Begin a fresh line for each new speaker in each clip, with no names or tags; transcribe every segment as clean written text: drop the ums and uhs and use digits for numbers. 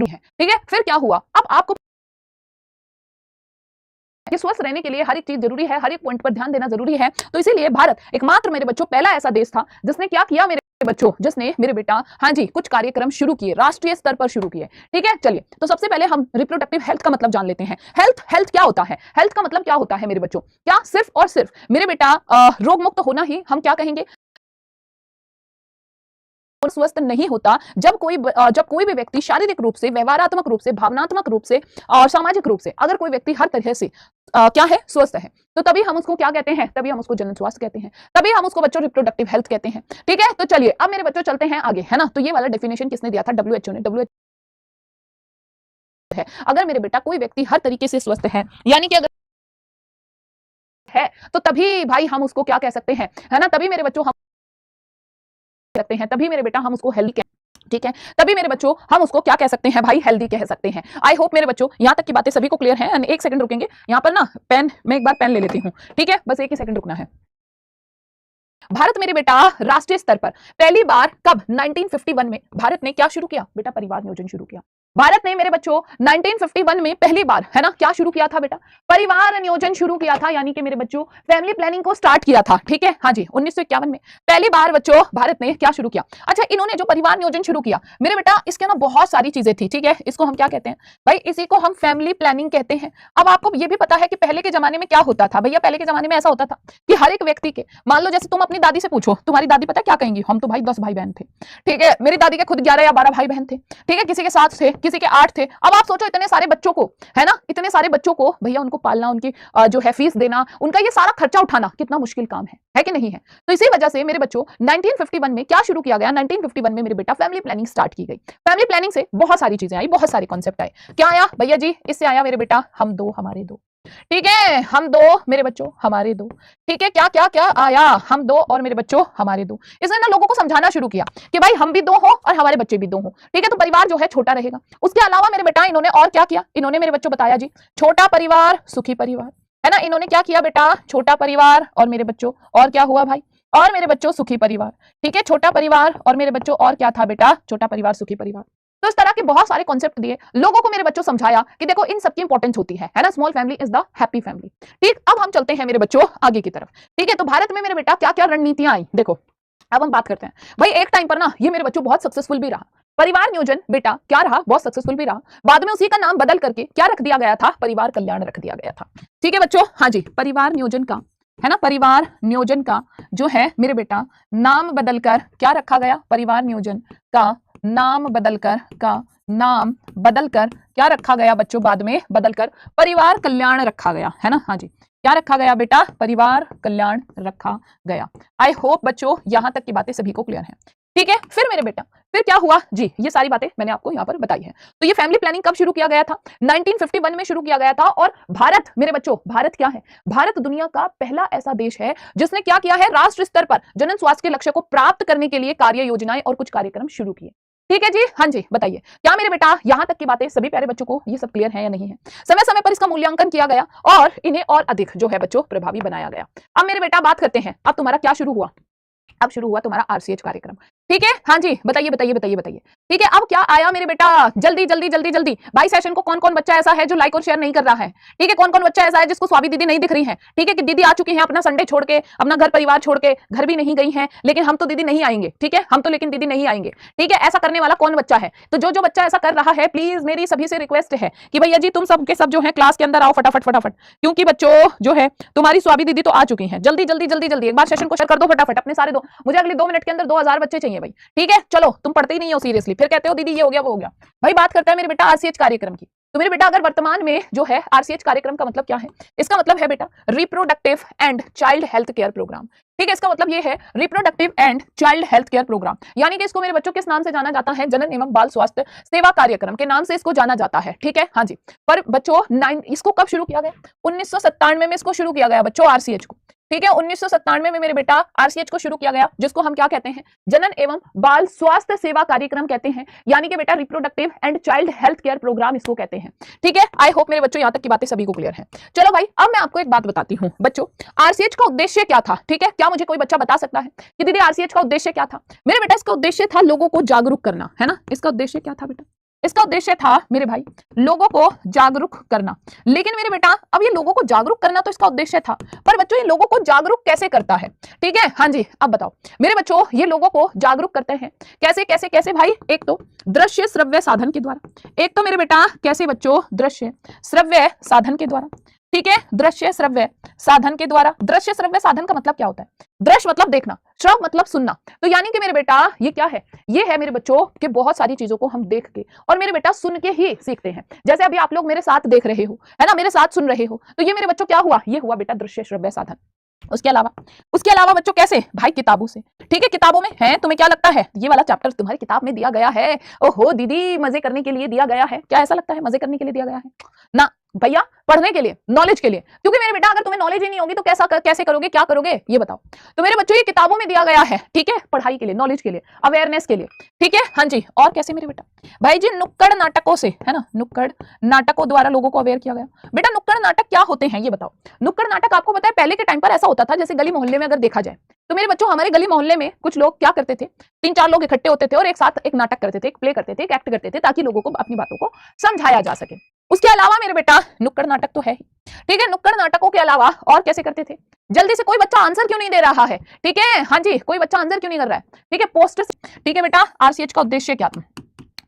है, ठीक है। फिर क्या हुआ, अब आपको कि स्वस्थ रहने के लिए हर एक चीज जरूरी है, हर एक पॉइंट पर ध्यान देना जरूरी है। तो इसीलिए भारत एकमात्र मेरे बच्चों पहला ऐसा देश था जिसने क्या किया मेरे बच्चों, जिसने मेरे बेटा हाँ जी कुछ कार्यक्रम शुरू किए, राष्ट्रीय स्तर पर शुरू किए, ठीक है। चलिए तो सबसे पहले हम रिप्रोडक्टिव हेल्थ का मतलब जान लेते हैं। हेल्थ हेल्थ क्या होता है, हेल्थ का मतलब क्या होता है मेरे बच्चों, क्या सिर्फ और सिर्फ मेरे बेटा रोग मुक्त होना ही हम क्या कहेंगे, स्वस्थ नहीं होता जब कोई भी व्यक्ति शारीरिक रूप से, व्यवहारात्मक रूप से, भावनात्मक रूप से और सामाजिक रूप से अगर कोई व्यक्ति हर तरह से क्या है, स्वस्थ है, तो तभी हम उसको क्या कहते हैं, तभी हम उसको जनन स्वास्थ्य कहते हैं, तभी हम उसको बच्चों रिप्रोडक्टिव हेल्थ कहते हैं, ठीक है। तो चलिए अब मेरे बच्चों चलते हैं आगे, है ना। तो ये वाला डेफिनेशन किसने दिया था, WHO ने। WHO है अगर मेरे बेटा कोई व्यक्ति हर तरीके से स्वस्थ है, यानी कि अगर है तो तभी भाई हम उसको क्या कह सकते हैं, है ना, तभी मेरे बच्चों हम सकते हैं, तभी मेरे बेटा हम उसको हेल्दी, ठीक है, तभी मेरे बच्चों हम उसको क्या कह सकते हैं भाई, हेल्दी कह सकते हैं। आई होप मेरे बच्चों यहां तक की बातें सभी को क्लियर है। एक सेकंड रुकेंगे, यहां पर ना पेन, मैं एक बार पेन ले लेती हूं, ठीक है, बस एक ही सेकंड रुकना है। भारत मेरे बेटा राष्ट्रीय स्तर पर पहली बार कब, 1951 में भारत ने क्या शुरू किया बेटा, परिवार नियोजन शुरू किया। भारत ने मेरे बच्चों 1951 में पहली बार, है ना, क्या शुरू किया था बेटा, परिवार नियोजन शुरू किया था, यानी कि मेरे बच्चों फैमिली प्लानिंग को स्टार्ट किया था, ठीक है। हाँ जी 1951 में पहली बार बच्चों भारत ने क्या शुरू किया। अच्छा, इन्होंने जो परिवार नियोजन शुरू किया मेरे बेटा, इसके ना बहुत सारी चीजें थी, ठीक है। इसको हम क्या कहते हैं भाई, इसी को हम फैमिली प्लानिंग कहते हैं। अब आपको ये भी पता है कि पहले के जमाने में क्या होता था भैया, पहले के जमाने में ऐसा होता था कि हर एक व्यक्ति के, मान लो जैसे तुम अपनी दादी से पूछो, तुम्हारी दादी पता क्या कहेंगी, हम तो भाई 10 भाई बहन थे, ठीक है। मेरी दादी के खुद 11 या 12 भाई बहन थे, ठीक है, किसी के 7 थे, किसी के 8 थे। अब आप सोचो इतने सारे बच्चों को, है ना, इतने सारे बच्चों को भैया उनको पालना, उनकी जो है फीस देना, उनका ये सारा खर्चा उठाना कितना मुश्किल काम है कि नहीं है। तो इसी वजह से मेरे बच्चों 1951 में क्या शुरू किया गया, 1951 में मेरे बेटा फैमिली प्लानिंग स्टार्ट की गई। फैमिली प्लानिंग से बहुत सारी चीजें आई, बहुत सारे कॉन्सेप्ट आए। क्या आया भैया जी, इससे आया मेरे बेटा हम दो हमारे दो, ठीक है, हम दो मेरे बच्चों हमारे दो, ठीक है। क्या क्या क्या आया, हम दो और मेरे बच्चों हमारे दो। इसने ना लोगों को समझाना शुरू किया कि भाई हम भी दो हो और हमारे बच्चे भी दो हो, ठीक है, तो परिवार जो है छोटा रहेगा। उसके अलावा मेरे बेटा इन्होंने और क्या किया, इन्होंने मेरे बच्चों बताया जी, छोटा परिवार सुखी परिवार, है ना। इन्होंने क्या किया बेटा, छोटा परिवार और मेरे बच्चों, और क्या हुआ भाई, और मेरे बच्चों सुखी परिवार, ठीक है, छोटा परिवार और मेरे बच्चों, और क्या था बेटा, छोटा परिवार सुखी परिवार। तो इस तरह के बहुत सारे कॉन्सेप्ट दिए, लोगों को मेरे बच्चों समझाया कि देखो इन सबकी इंपॉर्टेंस होती है ना, small family is the happy family, ठीक। अब हम चलते हैं मेरे बच्चों आगे की तरफ, ठीक है। तो भारत में मेरे बेटा क्या क्या रणनीतियां आई, देखो अब हम बात करते हैं भाई। एक टाइम पर ना ये मेरे बच्चों बहुत सक्सेसफुल भी रहा, परिवार नियोजन बेटा क्या रहा, बहुत सक्सेसफुल भी रहा। बाद में उसी का नाम बदल करके क्या रख दिया गया था, परिवार कल्याण रख दिया गया था, ठीक है बच्चों। हाँ जी, परिवार नियोजन का, है ना, परिवार नियोजन का जो है मेरे बेटा नाम बदलकर क्या रखा गया, परिवार नियोजन का नाम बदलकर क्या रखा गया बच्चों, बाद में बदलकर परिवार कल्याण रखा गया, है ना। हाँ जी, क्या रखा गया बेटा, परिवार कल्याण रखा गया। आई होप बच्चों यहां तक की बातें सभी को क्लियर है, ठीक है। फिर मेरे बेटा फिर क्या हुआ जी, ये सारी बातें मैंने आपको यहाँ पर बताई है। तो ये फैमिली प्लानिंग कब शुरू किया गया था, 1951 में शुरू किया गया था। और भारत मेरे बच्चों, भारत क्या है, भारत दुनिया का पहला ऐसा देश है जिसने क्या किया है, राष्ट्र स्तर पर जनन स्वास्थ्य के लक्ष्य को प्राप्त करने के लिए कार्य योजनाएं और कुछ कार्यक्रम शुरू किए, ठीक है जी। हाँ जी बताइए, क्या मेरे बेटा यहां तक की बातें सभी प्यारे बच्चों को ये सब क्लियर है या नहीं है। समय समय पर इसका मूल्यांकन किया गया और इन्हें और अधिक जो है बच्चों प्रभावी बनाया गया। अब मेरे बेटा बात करते हैं, अब तुम्हारा क्या शुरू हुआ, अब शुरू हुआ तुम्हारा आरसीएच कार्यक्रम, ठीक है। हाँ जी बताइए बताइए बताइए बताइए, ठीक है। अब क्या आया मेरे बेटा, जल्दी जल्दी जल्दी जल्दी, 22 सेशन को कौन कौन बच्चा ऐसा है जो लाइक और शेयर नहीं कर रहा है, ठीक है, कौन कौन बच्चा ऐसा है जिसको स्वामी दीदी नहीं दिख रही है, ठीक है, कि दीदी आ चुकी है अपना संडे छोड़ के, अपना घर परिवार छोड़ के, घर भी नहीं गई है, लेकिन हम तो दीदी नहीं आएंगे, ठीक है, हम तो लेकिन दीदी नहीं आएंगे, ठीक है। ऐसा करने वाला कौन बच्चा है, तो जो बच्चा ऐसा कर रहा है प्लीज मेरी सभी से रिक्वेस्ट है कि भैया जी तुम सब के सब जो है क्लास के अंदर आओ फटाफट फटाफट, क्योंकि बच्चों जो है तुम्हारी स्वामी दीदी तो आ चुकी है। जल्दी जल्दी जल्दी जल्दी एक बार सेशन को शेयर कर दो फटाफट, अपने सारे दो, मुझे अगले 2 मिनट के अंदर 2000 बच्चे चाहिए भाई, ठीक है। चलो तुम पढ़ते ही नहीं हो सीरियसली, फिर कहते हो दीदी ये हो गया वो हो गया। भाई बात करता है मेरे बेटा आरसीएच कार्यक्रम की। तो मेरे बेटा अगर वर्तमान में जो है आरसीएच कार्यक्रम का मतलब क्या है, इसका मतलब है बेटा reproductive and child health care programme, ठीक है। इसका मतलब ये है reproductive and child health care programme, यानी कि इसको मेरे बच्चों किस नाम से जाना जाता है, जनन एवं बाल स्वास्थ्य सेवा कार्यक्रम के नाम से इसको जाना जाता है, ठीक है। हाँ जी, पर बच्चों इसको कब शुरू किया गया, 1997 में इसको शुरू किया गया बच्चों आरसीएच को, ठीक है। 1997 में मेरे बेटा आरसीएच को शुरू किया गया, जिसको हम क्या कहते हैं, जनन एवं बाल स्वास्थ्य सेवा कार्यक्रम कहते हैं, यानी कि बेटा reproductive and child health care programme इसको कहते हैं, ठीक है। आई होप मेरे बच्चों यहां तक की बातें सभी को क्लियर है। चलो भाई अब मैं आपको एक बात बताती हूँ बच्चों, आरसीएच का उद्देश्य क्या था, ठीक है। क्या मुझे कोई बच्चा बता सकता है कि दीदी आरसीएच का उद्देश्य क्या था। मेरे बेटा इसका उद्देश्य था लोगों को जागरूक करना, है ना। इसका उद्देश्य क्या था बेटा, इसका उद्देश्य था मेरे भाई लोगों को जागरूक करना। लेकिन मेरे बेटा अब ये लोगों को जागरूक करना तो इसका उद्देश्य था, पर बच्चों ये लोगों को जागरूक कैसे करता है? ठीक है, हाँ जी, अब बताओ मेरे बच्चों, ये लोगों को जागरूक करते हैं कैसे कैसे कैसे भाई? एक तो दृश्य श्रव्य साधन के द्वारा, एक तो मेरे बेटा कैसे बच्चों? दृश्य श्रव्य साधन के द्वारा। ठीक है, दृश्य श्रव्य साधन के द्वारा। दृश्य श्रव्य साधन का मतलब क्या होता है? दृश्य मतलब देखना, श्रव मतलब सुनना। तो यानी कि मेरे बेटा ये क्या है? ये है मेरे बच्चों कि बहुत सारी चीजों को हम देख के और मेरे बेटा सुन के ही सीखते हैं। जैसे अभी आप लोग मेरे साथ देख रहे हो, है ना, मेरे साथ सुन रहे हो, तो ये मेरे बच्चों क्या हुआ? ये हुआ बेटा दृश्य श्रव्य साधन। उसके अलावा बच्चों कैसे? भाई किताबों से। ठीक है, किताबों में है, तुम्हें क्या लगता है ये वाला चैप्टर तुम्हारी किताब में दिया गया है? ओहो दीदी, मजे करने के लिए दिया गया है क्या? ऐसा लगता है मजे करने के लिए दिया गया है? ना भैया, पढ़ने के लिए, नॉलेज के लिए। क्योंकि मेरे बेटा अगर तुम्हें नॉलेज ही नहीं होगी तो कैसे करोगे, क्या करोगे ये बताओ? तो मेरे बच्चों ये किताबों में दिया गया है, ठीक है, पढ़ाई के लिए, नॉलेज के लिए, अवेयरनेस के लिए। ठीक है, हाँ जी। और कैसे मेरे बेटा? भाई जी नुक्कड़ नाटकों से, है ना, नुक्कड़ नाटकों द्वारा लोगों को अवेयर किया गया। बेटा नुक्कड़ नाटक क्या होते हैं ये बताओ? नुक्कड़ नाटक आपको पता है पहले के टाइम पर ऐसा होता था, जैसे गली मोहल्ले में अगर देखा जाए तो मेरे बच्चों हमारे गली मोहल्ले में कुछ लोग क्या करते थे, 3-4 लोग इकट्ठे होते थे और एक साथ एक नाटक करते थे, एक प्ले करते थे, एक एक्ट करते थे, ताकि लोगों को अपनी बातों को समझाया जा सके। उसके अलावा मेरे बेटा नुक्कड़ नाटक तो है ही, ठीक है। नुक्कड़ नाटकों के अलावा और कैसे करते थे? जल्दी से, कोई बच्चा आंसर क्यों नहीं दे रहा है? ठीक है, हाँ जी, कोई बच्चा आंसर क्यों नहीं कर रहा है? ठीक है, पोस्टर। ठीक है बेटा, आरसीएच का उद्देश्य क्या था?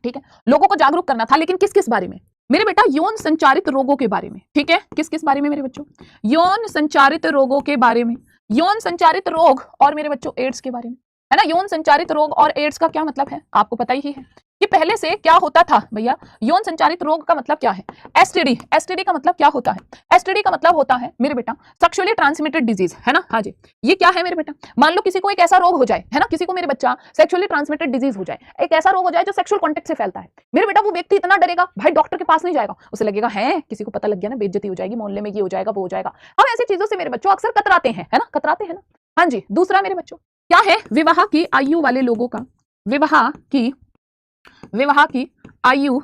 ठीक है, लोगों को जागरूक करना था, लेकिन किस किस बारे में? मेरे बेटा यौन संचारित रोगों के बारे में। ठीक है, किस किस बारे में मेरे बच्चों? यौन संचारित रोगों के बारे में। यौन संचारित रोग और मेरे बच्चों एड्स के बारे में, है ना। यौन संचारित रोग और एड्स का क्या मतलब है आपको पता ही है कि पहले से क्या होता था भैया? यौन संचारित रोग का मतलब क्या है? एसटीडी। एसटीडी का मतलब क्या होता है? एसटीडी का मतलब होता है मेरे बेटा सेक्सुअली ट्रांसमिटेड डिजीज, है ना। हाँ जी, ये क्या है मेरे बेटा? मान लो किसी को एक ऐसा रोग हो जाए, है ना, किसी को मेरे बच्चा सेक्सुअली ट्रांसमिटेड डिजीज हो जाए, एक ऐसा रोग हो जाए जो सेक्सुअल कॉन्टेक्ट से फैलता है। मेरे बेटा वो व्यक्ति इतना डरेगा भाई, डॉक्टर के पास नहीं जाएगा, उसे लगेगा है किसी को पता लग गया ना, बेइज्जती हो जाएगी, मोहल्ले में ये हो जाएगा, वो हो जाएगा। हम ऐसी चीजों से मेरे बच्चों अक्सर कतराते हैं, है ना, कतराते हैं ना। हाँ जी। दूसरा मेरे बच्चों क्या है? विवाह की आयु वाले लोगों का, विवाह की आयु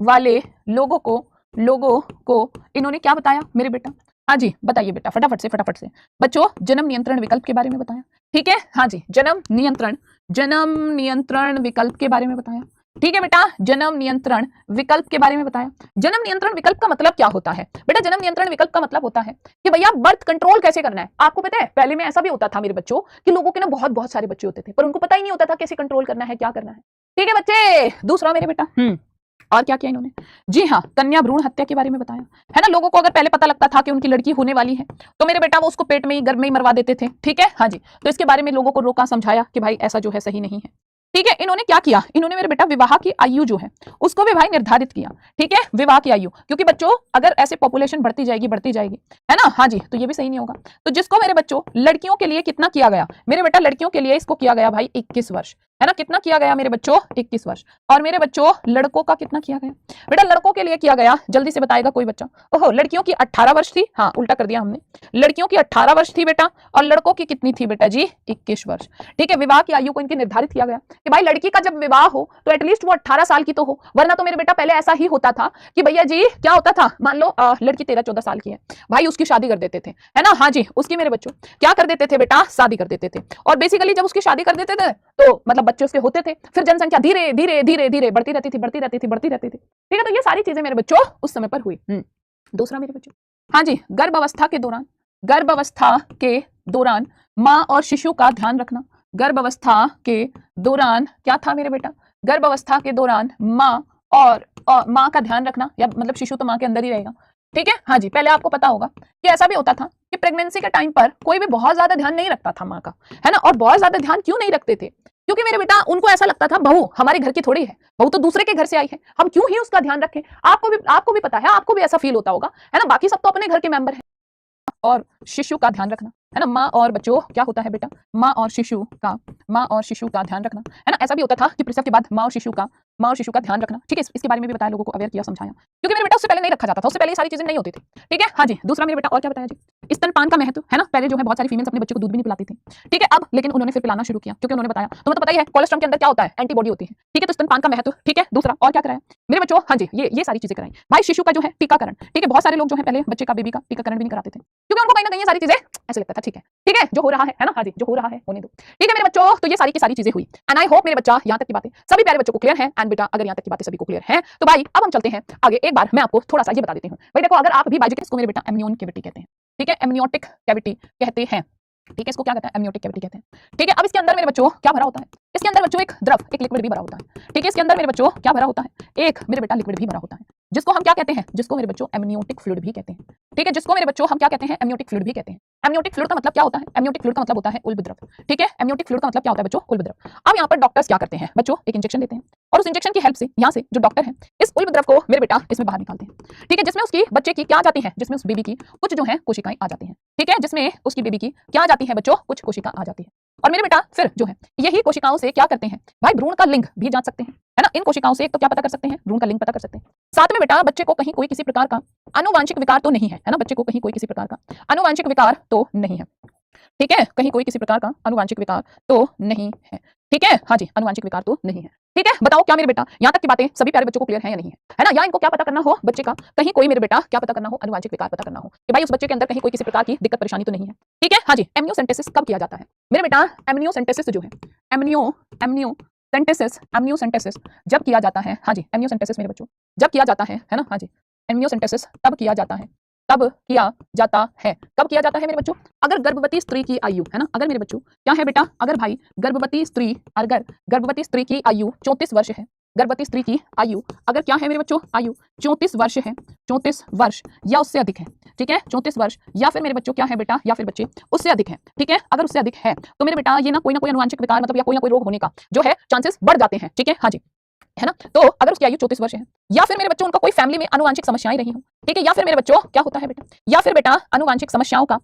वाले लोगों को इन्होंने क्या बताया मेरे बेटा? हाँ जी, बताइए बेटा फटाफट से बच्चों। जन्म नियंत्रण विकल्प के बारे में बताया। ठीक है, हाँ जी, जन्म नियंत्रण विकल्प के बारे में बताया। ठीक है बेटा, जन्म नियंत्रण विकल्प के बारे में बताया। जन्म नियंत्रण विकल्प का मतलब क्या होता है बेटा? जन्म नियंत्रण विकल्प का मतलब होता है कि भैया बर्थ कंट्रोल कैसे करना है। आपको पता है पहले में ऐसा भी होता था मेरे बच्चों कि लोगों के ना बहुत सारे बच्चे होते थे, पर उनको पता ही नहीं होता था कैसे कंट्रोल करना है, क्या करना है। ठीक है बच्चे, दूसरा मेरे बेटा और क्या किया इन्होंने? जी हाँ, कन्या भ्रूण हत्या के बारे में बताया, है ना। लोगों को अगर पहले पता लगता था कि उनकी लड़की होने वाली है तो मेरे बेटा वो उसको पेट में ही, गर्भ में ही मरवा देते थे। ठीक है, हाँ जी। तो इसके बारे में लोगों को रोका, समझाया कि भाई ऐसा जो है सही नहीं है। ठीक है, इन्होंने क्या किया? इन्होंने मेरे बेटा विवाह की आयु जो है उसको भी भाई निर्धारित किया। ठीक है, विवाह की आयु, क्योंकि बच्चों अगर ऐसे पॉपुलेशन बढ़ती जाएगी, है ना, हाँ जी, तो ये भी सही नहीं होगा। तो जिसको मेरे बच्चों लड़कियों के लिए कितना किया गया मेरे बेटा? लड़कियों के लिए इसको किया गया भाई 21 वर्ष, है ना। कितना किया गया मेरे बच्चों? 21 वर्ष। और मेरे बच्चों लड़कों का कितना किया गया बेटा? लड़कों के लिए किया गया, जल्दी से बताएगा कोई बच्चा? ओहो, लड़कियों की 18 वर्ष थी, हाँ उल्टा कर दिया हमने। लड़कियों की 18 वर्ष थी बेटा, और लड़कों की कितनी थी बेटा जी? 21 वर्ष। ठीक है, विवाह की आयु को इनकी निर्धारित किया गया कि भाई लड़की का जब विवाह हो तो एटलीस्ट वो 18 साल की तो हो, वरना तो मेरे बेटा पहले ऐसा ही होता था कि भैया जी क्या होता था, मान लो लड़की 13-14 साल की है भाई, उसकी शादी कर देते थे, है ना। हाँ जी, उसकी मेरे बच्चों क्या कर देते थे बेटा? शादी कर देते थे। और बेसिकली जब उसकी शादी कर देते थे तो मतलब बच्चे उसके होते थे, फिर जनसंख्या धीरे धीरे बढ़ती रहती थी। ठीक है, तो ये सारी चीजें मेरे बच्चों उस समय पर हुई। दूसरा मेरे बच्चों, हाँ जी, गर्भावस्था के दौरान माँ और शिशु का ध्यान रखना। गर्भावस्था के दौरान क्या था मेरे बेटा? गर्भावस्था के दौरान माँ और माँ का ध्यान रखना, या मतलब शिशु तो माँ के अंदर ही रहेगा। ठीक है, हाँ जी। पहले आपको पता होगा कि ऐसा भी होता था कि प्रेगनेंसी के टाइम पर कोई भी बहुत ज्यादा ध्यान नहीं रखता था माँ का, है ना। और बहुत ज्यादा ध्यान क्यों नहीं रखते थे? क्योंकि मेरे बेटा उनको ऐसा लगता था बहू हमारे घर की थोड़ी है, बहू तो दूसरे के घर से आई है, हम क्यों ही उसका ध्यान रखें। आपको भी पता है, आपको भी ऐसा फील होता होगा, है ना। बाकी सब तो अपने घर के मेंबर हैं। और शिशु का ध्यान रखना, है ना। माँ और बच्चों क्या होता है बेटा? माँ और शिशु का ध्यान रखना, है ना। ऐसा भी होता था कि प्रसव के बाद माँ और शिशु का माँ और शिशु का ध्यान रखना, ठीक है, इसके बारे में भी बताया, लोगों को अवेयर किया, समझाया, क्योंकि मेरे बेटा उससे पहले नहीं रखा जाता था, उससे पहले ये सारी चीजें नहीं होती थी, ठीक है। हाँ जी, दूसरा मेरे बेटा और क्या बताया जी, स्तनपान का महत्व, है ना। पहले जो है बहुत सारी फीमेल्स अपने बच्चे को दूध भी नहीं पिलाती थी, ठीक है, अब लेकिन उन्होंने फिर पिलाना शुरू किया, क्योंकि उन्होंने बताया, तुम्हें तो पता ही है कोलेस्ट्रॉल के अंदर क्या होता है, एंटीबॉडी होती है, ठीक है। तो स्तनपान का महत्व, ठीक है। दूसरा और क्या कराया मेरे बच्चों, हाँ जी, ये सारी चीजें कराई भाई। शिशु का जो है टीकाकरण, ठीक है, बहुत सारे लोग जो है पहले बच्चे का, बेबी का टीकाकरण भी नहीं कराते थे, क्योंकि उनको कहीं ना कहीं ये सारी चीजें ऐसे लगता था, ठीक है, जो हो रहा है ना, हाँ जी, जो हो रहा है होने दो, ठीक है मेरे बच्चों। तो ये सारी की सारी चीजें हुई, एंड आई होप मेरे बच्चा यहाँ तक की बातें सभी प्यारे बच्चों को क्लियर है। एंड बेटा अगर यहाँ तक की बातें सभी को क्लियर है तो भाई अब हम चलते हैं आगे। एक बार मैं आपको थोड़ा सा ये बता देती हूँ भाई, देखो, अगर आप भी बायोलॉजी इसको मेरे बेटा एमनियन कैविटी कहते हैं, ठीक है, एमनियोटिक कैविटी कहते हैं, ठीक है, इसको क्या कहते हैं, एमनियोटिक कैविटी कहते हैं, ठीक है। अब इसके अंदर मेरे बच्चों क्या भरा होता है, इसके अंदर बच्चों एक द्रव, एक लिक्विड भी भरा होता है, ठीक है। इसके अंदर मेरे बच्चों क्या भरा होता है, एक मेरे बेटा लिक्विड भी भरा होता है, जिसको हम क्या कहते हैं, जिसको मेरे बच्चों एमनियोटिक फ्लूइड भी कहते हैं, ठीक है, जिसको मेरे बच्चों हम क्या कहते हैं, एमनियोटिक फ्लूइड भी कहते हैं। एमनियोटिक फ्लूइड का मतलब क्या होता है, एमनियोटिक फ्लूइड का मतलब होता है उल्ब द्रव, ठीक है। एमनियोटिक फ्लूइड का मतलब क्या होता है बच्चों, उल्ब द्रव। अब यहाँ पर डॉक्टर्स क्या करते हैं बच्चों, एक इंजेक्शन देते हैं, और उस इंजेक्शन की हेल्प से यहाँ से जो डॉक्टर है इस उल्ब द्रव को मेरे बेटा इसमें बाहर निकालते हैं, ठीक है, जिसमें उसकी बच्चे की क्या आ जाती है, जिसमें उस बेबी की कुछ जो है कोशिकाएं आ जाती हैं, ठीक है, जिसमें उसकी बेबी की क्या आ जाती है बच्चों, कुछ कोशिका आ जाती है। और मेरे बेटा फिर जो है यही कोशिकाओं से क्या करते हैं भाई, भ्रूण का लिंग भी जांच सकते हैं, है ना। इन कोशिकाओं से एक तो क्या पता कर सकते हैं, भ्रूण का लिंग पता कर सकते हैं, साथ में बेटा बच्चे को कहीं कोई किसी प्रकार का आनुवांशिक विकार तो नहीं है, है ना, बच्चे को कहीं कोई किसी प्रकार का आनुवांशिक विकार तो नहीं है, ठीक है, कहीं कोई किसी प्रकार का आनुवांशिक विकार तो नहीं है, ठीक है, हाँ जी, आनुवांशिक विकार तो नहीं है, ठीक है। बताओ क्या मेरे बेटा यहाँ तक की बातें सभी प्यारे बच्चों को क्लियर है या नहीं है ना। या इनको क्या पता करना हो बच्चे का, कहीं कोई मेरे बेटा क्या पता करना हो, आनुवांशिक विकार पता करना हो कि भाई उस बच्चे के अंदर कहीं कोई किसी प्रकार की दिक्कत परेशानी तो नहीं है, ठीक है। हाँ जी, एमनियोसेंटेसिस कब किया जाता है मेरे बेटा, एमनियोसेंटेसिस जो है, एमनियोसेंटेसिस जब किया जाता है, हाँ जी, एमनियोसेंटेसिस मेरे बच्चों जब किया जाता है ना, हाँ जी, एमनियोसेंटेसिस तब किया जाता है, तब किया जाता है, कब किया जाता है मेरे बच्चों, अगर गर्भवती स्त्री की आयु, है ना, अगर मेरे बच्चों क्या है बेटा, अगर भाई गर्भवती स्त्री, अगर गर्भवती स्त्री की आयु 34 वर्ष है, गर्भवती स्त्री की आयु अगर क्या है मेरे बच्चों, आयु 34 वर्ष है, 34 वर्ष या उससे अधिक है, ठीक है, 34 वर्ष या फिर मेरे बच्चों क्या है बेटा, या फिर बच्चे उससे अधिक है, ठीक है। अगर उससे अधिक है तो मेरे बेटा ये ना कोई आनुवांशिक विकार मतलब या कोई रोग होने का जो है चांसेस बढ़ जाते हैं, ठीक है, हाँ जी, है ना। तो अगर उसकी आयु 34 वर्ष है, या फिर मेरे बच्चों उनका कोई फैमिली में आनुवांशिक समस्याएं रही हो, ठीक है, या फिर मेरे बच्चों क्या होता है बेटा, या फिर बेटा आनुवांशिक समस्याओं का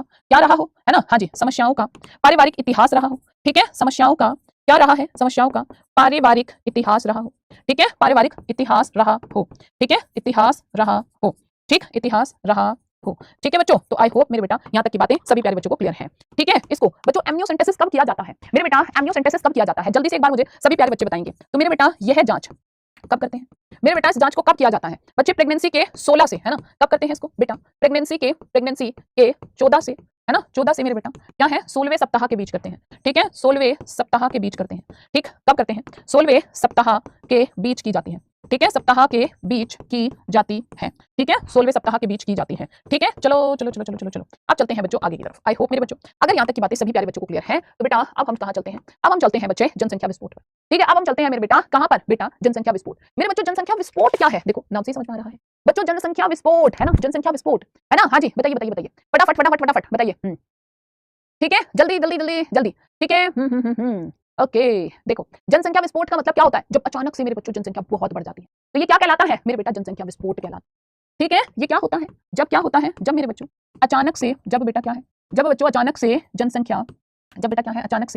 क्या रहा हो, है ना, हाँ जी, समस्याओं का पारिवारिक इतिहास रहा हो, ठीक है, समस्याओं का क्या रहा है, समस्याओं का पारिवारिक इतिहास रहा हो, ठीक है, पारिवारिक इतिहास रहा हो, ठीक है, इतिहास रहा हो, ठीक, इतिहास रहा हो, ठीक है बच्चों। तो आई होप मेरे बेटा यहाँ तक की बातें सभी प्यारे बच्चों को क्लियर है, ठीक है। इसको बच्चों एमनियोसेंटेसिस कब किया जाता है मेरे बेटा, एमनियोसेंटेसिस कब किया जाता है, जल्दी से एक बार मुझे सभी प्यारे बच्चे बताएंगे। तो मेरे बेटा यह जांच कब करते हैं मेरे बेटा, इस जांच को कब किया जाता है बच्चे, प्रेगनेंसी के 16 से, है ना, कब करते हैं इसको बेटा, प्रेगनेंसी के 14 से, है ना, 14 से मेरे बेटा क्या है, 16वें सप्ताह के बीच करते हैं, ठीक है, 16वें सप्ताह के बीच करते हैं, ठीक, कब करते हैं, 16वें सप्ताह के बीच की जाती है, ठीक है, सप्ताह के बीच की जाती है, ठीक है, 16वें सप्ताह के बीच की जाती है, ठीक है। चलो चलो चलो चलो चलो चलो अब चलते हैं बच्चों आगे की तरफ। आई होप मेरे बच्चों अगर यहाँ तक की बातें सभी प्यारे बच्चों को क्लियर है तो बेटा अब हम कहाँ चलते हैं, अब हम चलते हैं बच्चे जनसंख्या विस्फोट पर, ठीक है। अब हम चलते हैं मेरे बेटा कहाँ पर बेटा, जनसंख्या विस्फोट। मेरे बच्चों जनसंख्या विस्फोट क्या है, देखो नाम से समझ में आ रहा है बच्चों, जनसंख्या विस्फोट, है ना, जनसंख्या विस्फोट, है ना, हाँ जी, बताइए बताइए बताइए, फटाफट फटाफट फटाफट बताइए, ठीक है, जल्दी जल्दी जल्दी जल्दी, ठीक है। ओके, देखो जनसंख्या विस्फोट का मतलब क्या होता है, जब अचानक से मेरे बच्चों जनसंख्या बहुत बढ़ जाती है तो ये क्या कहलाता है मेरे बेटा, जनसंख्या विस्फोट कहलाता है, ठीक है। ये क्या होता है, जब क्या होता है, जब मेरे बच्चों अचानक से, जब बेटा क्या है, जब बच्चों अचानक से जनसंख्या, जब बेटा क्या है अचानक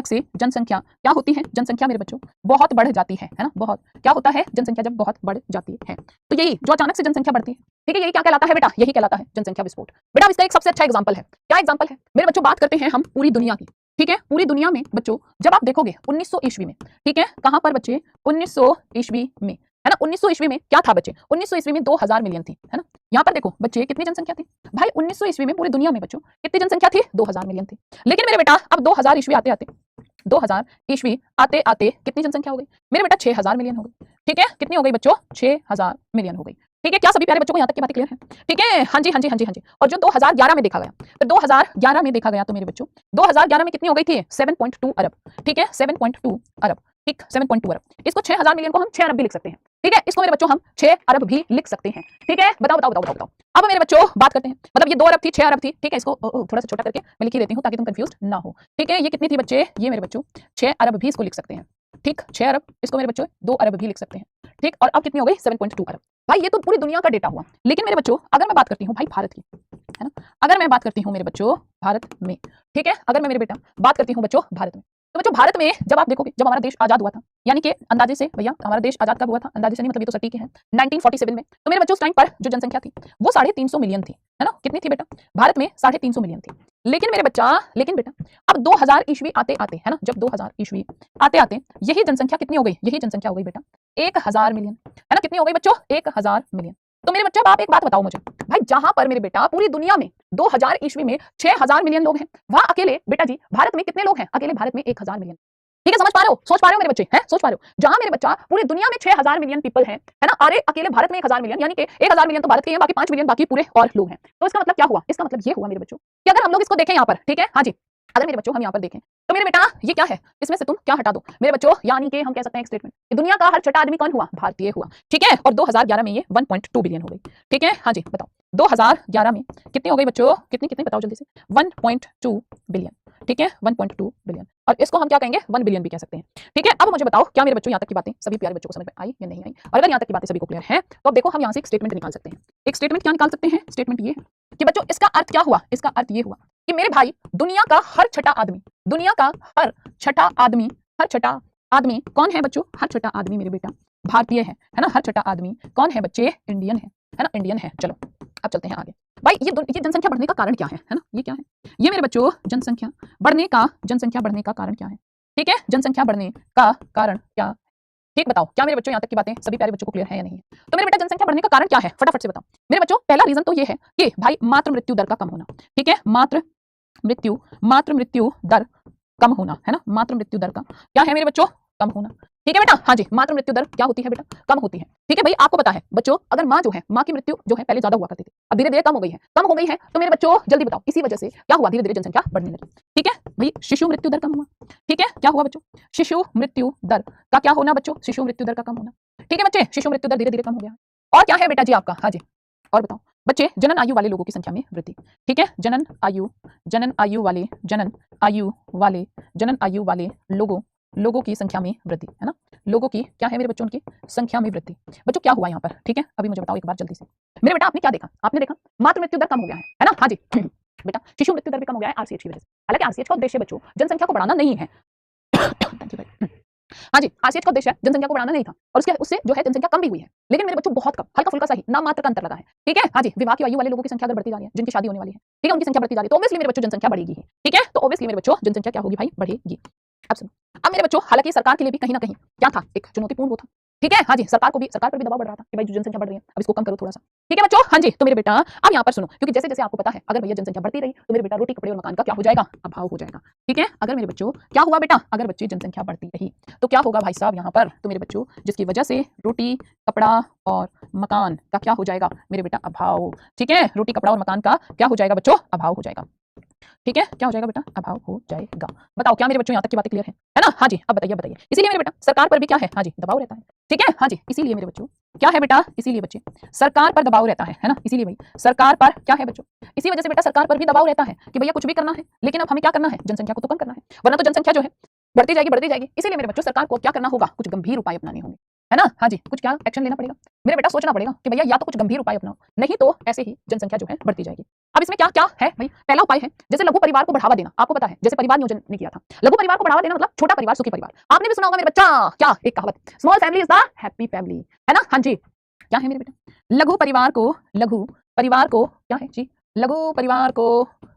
से जनसंख्या क्या होती है, जनसंख्या मेरे बच्चों बहुत बढ़ जाती है ना, बहुत क्या होता है, जनसंख्या जब बहुत बढ़ जाती है तो यही जो अचानक से जनसंख्या बढ़ती है, ठीक है, यही क्या कहलाता है बेटा, यही कहलाता है जनसंख्या विस्फोट। बेटा इसका एक सबसे अच्छा एग्जांपल है, क्या एग्जांपल है मेरे बच्चों, बात करते हैं हम पूरी दुनिया की, ठीक है, पूरी दुनिया में बच्चों जब आप देखोगे 1900 ईस्वी में, ठीक है, कहां पर बच्चे 1900 ईस्वी में, है ना, 1900 ईस्वी में क्या था बच्चे, 1900 ईस्वी में 2000 मिलियन थी, है ना। यहाँ पर देखो बच्चे कितनी जनसंख्या थी भाई, 1900 ईस्वी में पूरी दुनिया में बच्चों कितनी जनसंख्या थी, 2000 मिलियन थी। लेकिन मेरे बेटा अब 2000 ईस्वी आते आते, 2000 ईस्वी आते आते कितनी जनसंख्या हो गई मेरे बेटा, 6000 मिलियन हो गई, ठीक है, कितनी हो गई बच्चों, 6000 मिलियन हो गई, ठीक है। क्या सभी प्यारे बच्चों को यहाँ तक की बातें क्लियर है, ठीक है, हाँ जी हाँ जी हाँ जी हाँ जी। और जो 2011 में देखा गया, तो 2011 में देखा गया तो मेरे बच्चों 2011 में कितनी हो गई थी, 7.2 अरब, ठीक है, 7.2 अरब, ठीक, 7.2 अरब। इसको 6000 मिलियन को हम 6 अरब भी लिख सकते हैं, ठीक है, इसको मेरे बच्चों हम 6 अरब भी लिख सकते हैं, ठीक है। बताओ बताओ बताओ बताओ। अब मेरे बच्चों बात करते हैं, मतलब ये 2 अरब थी, 6 अरब थी, ठीक है, इसको थोड़ा सा छोटा करके मैं लिख ही देती हूँ ताकि तुम कंफ्यूज ना हो, ठीक है। ये कितनी थी बच्चे, ये मेरे बच्चों 6 अरब भी इसको लिख सकते हैं, ठीक, 6 अरब, इसको मेरे बच्चों 2 अरब भी लिख सकते हैं, ठीक। और अब कितनी हो गई, 7.2 अरब। भाई ये तो पूरी दुनिया का डेटा हुआ, लेकिन मेरे बच्चों अगर मैं बात करती हूँ भाई भारत की, है ना, अगर मैं बात करती हूँ मेरे बच्चों भारत में, ठीक है, अगर मैं मेरे बेटा बात करती हूँ बच्चों भारत में, तो बच्चों भारत में जब आप देखोगे, जब हमारा देश आजाद हुआ था, यानी कि अंदाजे से भैया हमारा देश आजाद कब हुआ था, अंदाजे से नहीं मतलब ये तो सटीक है 1947 में। तो मेरे बच्चों उस टाइम पर जो जनसंख्या थी वो 350 मिलियन थी, है ना। कितनी थी बेटा, भारत में 350 मिलियन थी। लेकिन मेरे बच्चा, लेकिन बेटा अब 2000 ईस्वी आते आते, है ना, जब 2000 ईस्वी आते आते यही जनसंख्या कितनी हो गई, यही जनसंख्या हो गई बेटा 1000 मिलियन, है ना। कितनी हो गई बच्चों, 1000 मिलियन। तो मेरे बच्चा आप एक बात बताओ मुझे भाई, जहां पर मेरे बेटा पूरी दुनिया में 2000 ईस्वी में 6000 मिलियन लोग हैं, वहां अकेले बेटा जी भारत में कितने लोग हैं, अकेले भारत में 1000 मिलियन। ठीक है, समझ पा रहे हो, सोच पा रहे हो मेरे बच्चे, हैं सोच पा रहे हो। जहां मेरे बच्चा पूरी दुनिया में 6000 मिलियन पीपल हैं, है ना, अरे अकेले भारत में 1000 मिलियन, यानी कि 1000 मिलियन तो भारत के हैं, बाकी 5 मिलियन बाकी पूरे और लोग हैं। तो इसका मतलब क्या हुआ, इसका मतलब ये हुआ मेरे बच्चों कि अगर हम लोग इसको देखें यहाँ पर, ठीक है, हाँ जी, अगर मेरे बच्चों हम यहाँ पर देखें तो मेरे बेटा ये क्या है, इसमें से तुम क्या हटा दो मेरे बच्चों, यानी कि हम कह सकते हैं एक स्टेटमेंट, दुनिया का हर छठा आदमी कौन हुआ, भारतीय हुआ। ठीक है, और 2011 में ये 1.2 बिलियन हो गई। ठीक है, हाँ जी बताओ 2011 में कितनी हो गई बच्चों, कितनी कितनी बताओ जल्दी से, 1.2 बिलियन। ठीक है, 1.2 बिलियन, और इसको हम क्या कहेंगे, 1 बिलियन भी कह सकते हैं। ठीक है, अब मुझे बताओ क्या मेरे बच्चों यहाँ तक की बातें सभी प्यारे बच्चों को समझ में आई या नहीं आई, और अगर यहाँ तक की बातें सभी को क्लियर है तो अब देखो हम यहाँ से एक स्टेटमेंट निकाल सकते हैं। एक स्टेटमेंट क्या निकाल सकते हैं, स्टेटमेंट ये है कि बच्चों इसका अर्थ क्या हुआ, इसका अर्थ ये हुआ कि मेरे भाई दुनिया का हर छठा आदमी, दुनिया का हर छठा आदमी, हर छठा आदमी कौन है बच्चों, हर छठा आदमी मेरे बेटा भारतीय है ना। हर छठा आदमी कौन है बच्चे, इंडियन है ना, इंडियन है। चलो अब चलते हैं आगे। भाई ये जनसंख्या बढ़ने का कारण क्या है ना, ये क्या है, ये मेरे बच्चों जनसंख्या बढ़ने का कारण क्या है। ठीक है, जनसंख्या बढ़ने का कारण क्या, ठीक बताओ क्या मेरे बच्चों यहाँ तक की बातें सभी प्यारे बच्चों को क्लियर है या नहीं है। तो मेरे बेटा जनसंख्या बढ़ने का कारण क्या है, फटाफट से बताओ मेरे बच्चों। पहला रीजन तो ये है कि भाई मातृ मृत्यु दर का कम होना। ठीक है, मातृ मृत्यु दर कम होना, है ना, मातृ मृत्यु दर का क्या है मेरे बच्चों, कम होना। ठीक है बेटा, हाँ जी, मातृ मृत्यु दर क्या होती है बेटा, कम होती है। ठीक है भाई, आपको पता है बच्चों, अगर माँ जो है, माँ की मृत्यु जो है पहले ज्यादा हुआ करती थी, अब धीरे धीरे कम हो गई है, तो मेरे बच्चों जल्दी बताओ इसी वजह से क्या हुआ, धीरे धीरे जनसंख्या बढ़ने लगी। ठीक है भाई, शिशु मृत्यु दर कम हुआ। ठीक है, क्या हुआ बच्चों, शिशु मृत्यु दर का क्या होना बच्चों, शिशु मृत्यु दर का कम होना। ठीक है बच्चे, शिशु मृत्यु दर धीरे धीरे कम हो गया। और क्या है बेटा जी आपका, हाँ जी, और बताओ बच्चे, जनन आयु वाले लोगों की संख्या में वृद्धि। ठीक है, जनन आयु वाले लोगों की संख्या में वृद्धि, है ना, लोगों की क्या है मेरे बच्चों, उनकी संख्या में वृद्धि। बच्चों क्या हुआ यहाँ पर, ठीक है, अभी मुझे बताओ एक बार जल्दी से मेरे बेटा, आपने क्या देखा, आपने देखा मातृ मृत्यु दर कम हो गया है ना, हाँ जी बेटा, शिशु मृत्यु दर भी कम हो गया है आरसीएच की वजह से। हालांकि आरसीएच का उद्देश्य बच्चों जनसंख्या को बढ़ाना नहीं है हाँ जी, आरसीएच का उद्देश्य जनसंख्या को बढ़ाना नहीं था, और उससे जो है जनसंख्या कम भी हुई है, लेकिन मेरे बच्चों बहुत कम, हल्का फुल्का सही, नाम मात्र का अंतर लगा है। ठीक है, हाँ जी, विवाह की आयु वाले लोगों की संख्या अगर बढ़ती जा रही है, जिनकी शादी होने वाली है, ठीक है, उनकी संख्या बढ़ती जा रही है, तो ऑब्वियसली मेरे बच्चों जनसंख्या बढ़ेगी ही। ठीक है, तो ऑब्वियसली मेरे बच्चों जनसंख्या क्या होगी भाई, बढ़ेगी। अब सुनो, अब मेरे बच्चों हालांकि सरकार के लिए भी कहीं ना कहीं क्या था, एक चुनौतीपूर्ण वो था। ठीक है, हाँ जी, सरकार पर भी दबाव बढ़ रहा था कि भाई जो जनसंख्या बढ़ रही है अब इसको कम करो थोड़ा सा। ठीक है बच्चों, हाँ जी, तो मेरे बेटा अब यहाँ पर सुनो, क्योंकि जैसे जैसे आपको पता है अगर भैया जनसंख्या बढ़ती रही तो मेरे बेटा रोटी कपड़े और मकान का क्या हो जाएगा, अभाव हो जाएगा। ठीक है, अगर मेरे बच्चों क्या हुआ बेटा, अगर बच्चे जनसंख्या बढ़ती रही तो क्या होगा भाई साहब यहाँ पर, तो मेरे बच्चों जिसकी वजह से रोटी कपड़ा और मकान का क्या हो जाएगा मेरे बेटा, अभाव। ठीक है, रोटी कपड़ा और मकान का क्या हो जाएगा बच्चों, अभाव हो जाएगा। ठीक है, क्या हो जाएगा बेटा, अभाव हो जाएगा। बताओ क्या मेरे बच्चों यहाँ तक की बातें क्लियर है ना, हाँ जी, अब बताइए बताइए। इसीलिए मेरे बेटा सरकार पर भी क्या है, हाँ जी, दबाव रहता है। ठीक है, हाँ जी, इसीलिए मेरे बच्चों क्या है बेटा, इसीलिए बच्चे सरकार पर दबाव रहता है ना, इसीलिए भाई सरकार पर क्या है बच्चों, इसी वजह से बेटा सरकार पर भी दबाव रहता है कि भैया कुछ भी करना है, लेकिन अब हमें क्या करना है, जनसंख्या को तो कम करना है, वरना तो जनसंख्या जो है बढ़ती जाएगी। इसीलिए मेरे बच्चों सरकार को क्या करना होगा, कुछ गंभीर उपाय अपनाने होंगे, है ना, हाँ जी, कुछ क्या एक्शन लेना पड़ेगा मेरे बेटा, सोचना पड़ेगा कि भैया या तो कुछ गंभीर उपाय अपनाओ, नहीं तो ऐसे ही जनसंख्या जो है बढ़ती जाएगी। अब इसमें क्या क्या है भाई, पहला उपाय है जैसे लघु परिवार को बढ़ावा देना। आपको पता है जैसे परिवार नियोजन ने किया था, लघु परिवार को बढ़ावा देना मतलब छोटा परिवार सुखी परिवार। आपने भी सुना होगा मेरे बच्चा, क्या एक कहावत, small family is the happy family, है ना, हाँ जी, क्या है मेरे बेटा, लघु परिवार को क्या है जी, लघु परिवार को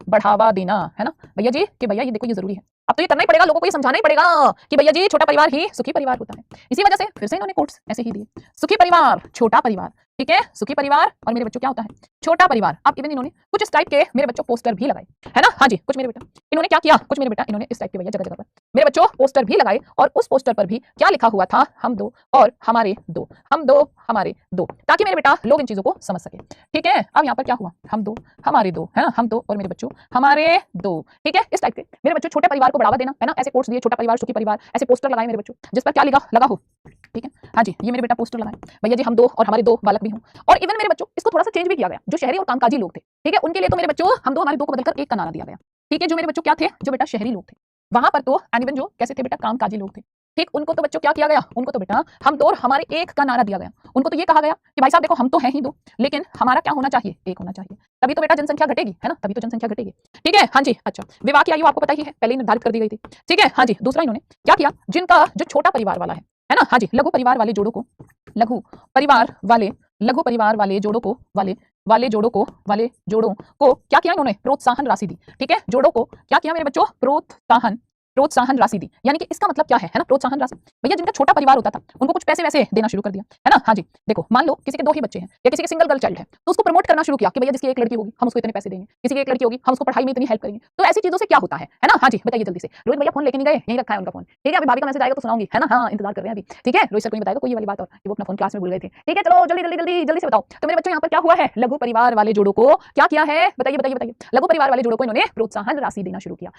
बढ़ावा देना, है ना भैया जी, कि भैया ये देखो ये जरूरी है, अब तो ये करना ही पड़ेगा, लोगों को ये समझाना ही पड़ेगा कि भैया जी छोटा परिवार ही सुखी परिवार होता है। इसी वजह से फिर से इन्होंने कोट्स ऐसे ही दिए, सुखी परिवार छोटा परिवार। ठीक है, सुखी परिवार और मेरे बच्चों क्या होता है, छोटा परिवार। अब इवन इन्होंने कुछ इस टाइप के मेरे बच्चों पोस्टर भी लगाए, है ना, हाँ जी, कुछ मेरे बेटा इन्होंने क्या किया, कुछ मेरे बेटा इन्होंने इस टाइप के भैया जगह जगह पर मेरे बच्चों पोस्टर भी लगाए, और उस पोस्टर पर भी क्या लिखा हुआ था, हम दो और हमारे दो, ताकि मेरे बेटा लोग इन चीजों को समझ सके। ठीक है, अब यहाँ पर क्या हुआ, हम दो हमारे दो, है ना, हम दो और मेरे बच्चों हमारे दो। ठीक है, इस टाइप के मेरे बच्चों छोटे परिवार को बढ़ावा देना, है ना, ऐसे कोट्स दिए, छोटा परिवार सुखी परिवार, ऐसे पोस्टर लगाए मेरे बच्चों जिस पर क्या लगा हो। ठीक है, हाँ जी, ये मेरे बेटा पोस्टर लगाए, भैया जी हम दो और हमारे दो बालक भी हों। और इवन मेरे बच्चों इसको थोड़ा सा चेंज भी किया गया, जो शहरी और कामकाजी लोग थे, ठीक है, उनके लिए तो मेरे बच्चों हम दो हमारे दो को बदलकर एक का नारा दिया गया। ठीक है, जो मेरे बच्चों क्या थे, जो बेटा शहरी लोग थे वहां पर तो एंड इवन जो कैसे थे बेटा, कामकाजी लोग थे, ठीक, उनको तो बच्चों क्या किया गया, उनको तो बेटा हम दो और हमारे एक का नारा दिया गया। उनको तो ये कहा गया कि भाई साहब देखो हम तो हैं ही दो, लेकिन हमारा क्या होना चाहिए, एक होना चाहिए, तभी तो बेटा जनसंख्या घटेगी, है ना, तभी तो जनसंख्या घटेगी। ठीक है, हाँ जी। अच्छा, विवाह की आयु आपको पता ही है, पहले ही निर्धारित कर दी गई थी। ठीक है, हाँ जी। दूसरा इन्होंने क्या किया, जिनका जो छोटा परिवार वाला है ना, हाँ जी, लघु परिवार वाले जोड़ों को, लघु परिवार वाले, लघु परिवार वाले जोड़ों को, वाले जोड़ों को क्या किया इन्होंने, प्रोत्साहन राशि दी। ठीक है, जोड़ों को क्या किया मेरे बच्चों, प्रोत्साहन राशि दी। यानी कि इसका मतलब क्या है ना, प्रोत्साहन राशि, भैया जिनका छोटा परिवार होता था उनको कुछ पैसे वैसे देना शुरू कर दिया, है ना। हाँ जी, देखो मान लो किसी के 2 ही बच्चे हैं या किसी के सिंगल गर्ल चाइल्ड है, तो उसको प्रमोट करना शुरू किया कि भैया जिसकी एक लड़की होगी हम उसको इतने पैसे देंगे, किसी की एक लड़की होगी हम उसको पढ़ाई में इतनी हेल्प करेंगे। तो ऐसी चीजों से क्या होता है ना। हाँ जी, बताइए जल्दी से। रोहित भैया फोन लेके नहीं गए, यहीं रखा है उनका फोन। ठीक है, अभी भाभी का मैसेज आएगा तो सुनाऊंगी, है ना। हाँ, इंतजार कर रहे हैं अभी। ठीक है, रोहित सर को नहीं बताएगा कोई वाली बात और कि वो अपना फोन क्लास में भूल गए थे। ठीक है, चलो जल्दी जल्दी जल्दी जल्दी से बताओ। तो मेरे बच्चों यहाँ पर क्या हुआ है, लघु परिवार वाले जोड़ों को क्या किया है, बताइए बताइए बताइए। लघु परिवार वाले जोड़ों को इन्होंने प्रोत्साहन राशि देना शुरू किया।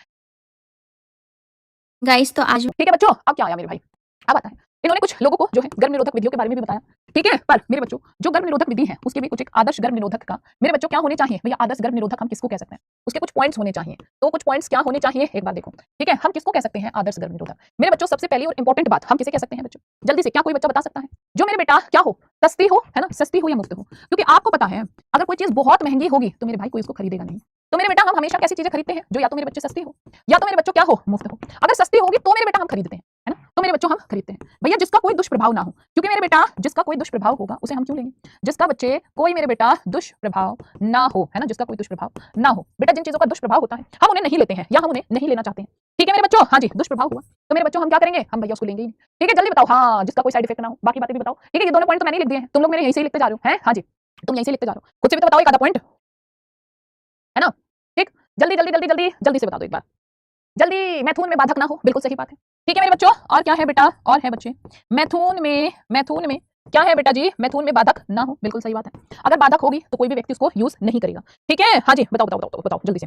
गाइस तो आज
ठीक है बच्चों, अब क्या आया मेरे भाई, अब आता है इन्होंने कुछ लोगों को जो है गर्भ निरोधक विधियों के बारे में भी बताया। ठीक है, पर मेरे बच्चों जो गर्भ निरोधक विधि है उसके भी कुछ एक आदर्श गर्भ निरोधक का मेरे बच्चों क्या होने चाहिए, भैया आदर्श गर्भ निरोधक हम किसको कह सकते हैं, उसके कुछ पॉइंट्स होने चाहिए। तो कुछ पॉइंट्स क्या होने चाहिए एक बार देखो। ठीक है, हम किसको कह सकते हैं आदर्श गर्भ निरोधक। मेरे बच्चों सबसे पहली और इंपॉर्टेंट बात हम किसे कह सकते हैं बच्चों, जल्दी से क्या कोई बच्चा बता सकता है, जो मेरे बेटा क्या हो, सस्ती हो, है ना, सस्ती हो या मुफ्त हो। क्योंकि आपको पता है अगर कोई चीज बहुत महंगी होगी तो मेरे भाई कोई उसको खरीदेगा नहीं। तो मेरे बेटा हम हमेशा कैसी चीजें खरीदते हैं जो या तो मेरे बच्चे सस्ती हो या तो मेरे बच्चों क्या हो, मुफ्त हो। अगर सस्ती होगी तो मेरे बेटा हम खरीदते हैं, है ना, तो मेरे बच्चों हम खरीदते हैं भैया जिसका कोई दुष्प्रभाव ना हो। क्योंकि मेरे बेटा जिसका कोई दुष्प्रभाव होगा उसे हम क्यों लेंगे, जिसका बच्चे कोई मेरे बेटा दुष्प्रभाव ना हो, है ना, जिसका कोई दुष्प्रभाव ना हो। बेटा जिन चीजों का दुष्प्रभाव होता है हम उन्हें नहीं लेते हैं या हम उन्हें नहीं लेना चाहते हैं। ठीक है मेरे बच्चों, हाँ जी, दुष्प्रभाव हुआ तो मेरे बच्चों हम क्या करेंगे, हम भैया उसको लेंगे ही नहीं। ठीक है, जल्दी बताओ, हाँ, जिसका कोई साइड इफेक्ट ना हो, बाकी बातें भी बताओ। ठीक है, ये दोनों पॉइंट तो मैंने लिख दिए हैं, तुम लोग मेरे यहीं से ही लिखते जा रहे हो, हैं, हाँ जी, तुम यहीं से लिखते जा रहे हो, खुद से भी तो बताओ एक आधा पॉइंट, है ना। ठीक, जल्दी जल्दी जल्दी जल्दी जल्दी से बता दो एक बार, जल्दी। मैथुन में बाधक ना हो, बिल्कुल सही बात है। ठीक है मेरे बच्चों, और क्या है बेटा, और है बच्चे, मैथुन में क्या है बेटा जी, मैथुन में बाधक ना हो, बिल्कुल सही बात है। अगर बाधक होगी तो कोई भी व्यक्ति उसको यूज नहीं करेगा। ठीक है, हाँ जी, बताओ बताओ बताओ बताओ जल्दी से।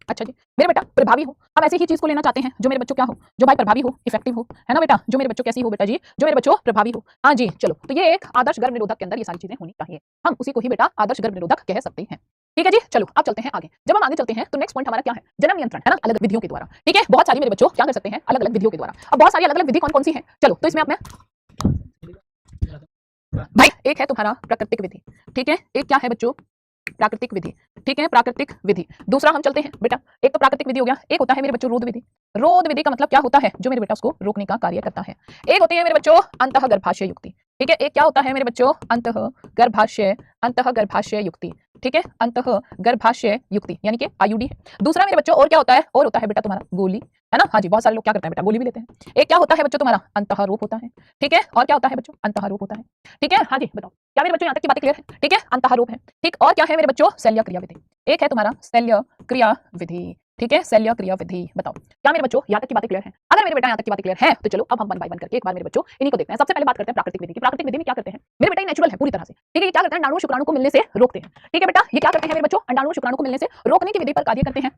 अच्छा जी, मेरे बेटा प्रभावी हो, हम ऐसी ही चीज को लेना चाहते हैं जो मेरे बच्चों क्या हो, जो भाई प्रभावी हो, इफेक्टिव हो, है ना बेटा, जो मेरे बच्चों कैसी हो बेटा जी, जो मेरे बच्चों प्रभावी हो। हाँ जी, चलो, तो ये एक आदर्श गर्भ निरोधक के अंदर ये सारी चीजें होनी चाहिए, हम उसी को ही बेटा आदर्श गर्भ निरोधक कह सकते हैं। ठीक है जी, चलो अब चलते हैं आगे। जब हम आगे चलते हैं तो नेक्स्ट पॉइंट हमारा क्या है, जन्म नियंत्रण, है ना, अलग विधियों के द्वारा। ठीक है, बहुत सारी मेरे बच्चों क्या कर सकते हैं, अलग अलग विधियों के द्वारा। अब बहुत सारी अलग अलग विधि कौन कौन सी है, चलो, तो इसमें अब मैं भाई, एक है तुम्हारा प्राकृतिक विधि। ठीक है, एक क्या है बच्चों, प्राकृतिक विधि। ठीक है, प्राकृतिक विधि। दूसरा हम चलते हैं बेटा, एक तो प्राकृतिक विधि हो गया, एक होता है मेरे बच्चों रोध विधि। रोध विधि का मतलब क्या होता है, जो मेरे बेटा उसको रोकने का कार्य करता है। एक होती है मेरे बच्चों अंतः गर्भाशय युक्ति। ठीक है, एक क्या होता है मेरे बच्चों, अंतः गर्भाशय युक्ति। ठीक है, अंतः गर्भाशय युक्ति यानी कि आईयूडी है। दूसरा मेरे बच्चों और क्या होता है, और होता है बेटा तुम्हारा गोली, है ना। हाँ जी, बहुत सारे लोग क्या करते हैं बेटा, गोली भी लेते हैं। एक क्या होता है बच्चों तुम्हारा अंतःरोप होता है। ठीक है, और क्या होता है बच्चों, अंतःरोप होता है। ठीक है, हाँ जी, बताओ क्या मेरे बच्चों यहाँ तक की बातें क्लियर है। ठीक है, अंतःरोप है। ठीक, और क्या है मेरे बच्चों, शल्य क्रिया विधि। एक है तुम्हारा शल्य क्रिया विधि। ठीक है, शल्य क्रिया विधि। बताओ क्या मेरे बच्चों यहाँ तक की बातें क्लियर है। अगर मेरे बेटा यहाँ तक की बातें क्लियर है तो चलो अब हम वन बाय वन करके एक बार मेरे बच्चों इन्हीं को देखते हैं। सबसे पहले बात करते हैं प्राकृतिक विधि की। प्राकृतिक विधि में क्या करते हैं मेरे बेटा, ये नेचुरल है पूरी तरह से। ठीक है, ये क्या करते हैं, अंडाणु शुक्राणु को मिलने से रोकते हैं। ठीक है बेटा, ये क्या करते हैं मेरे बच्चों, अंडाणु शुक्राणु को मिलने से रोकने की विधि पर कार्य करते हैं।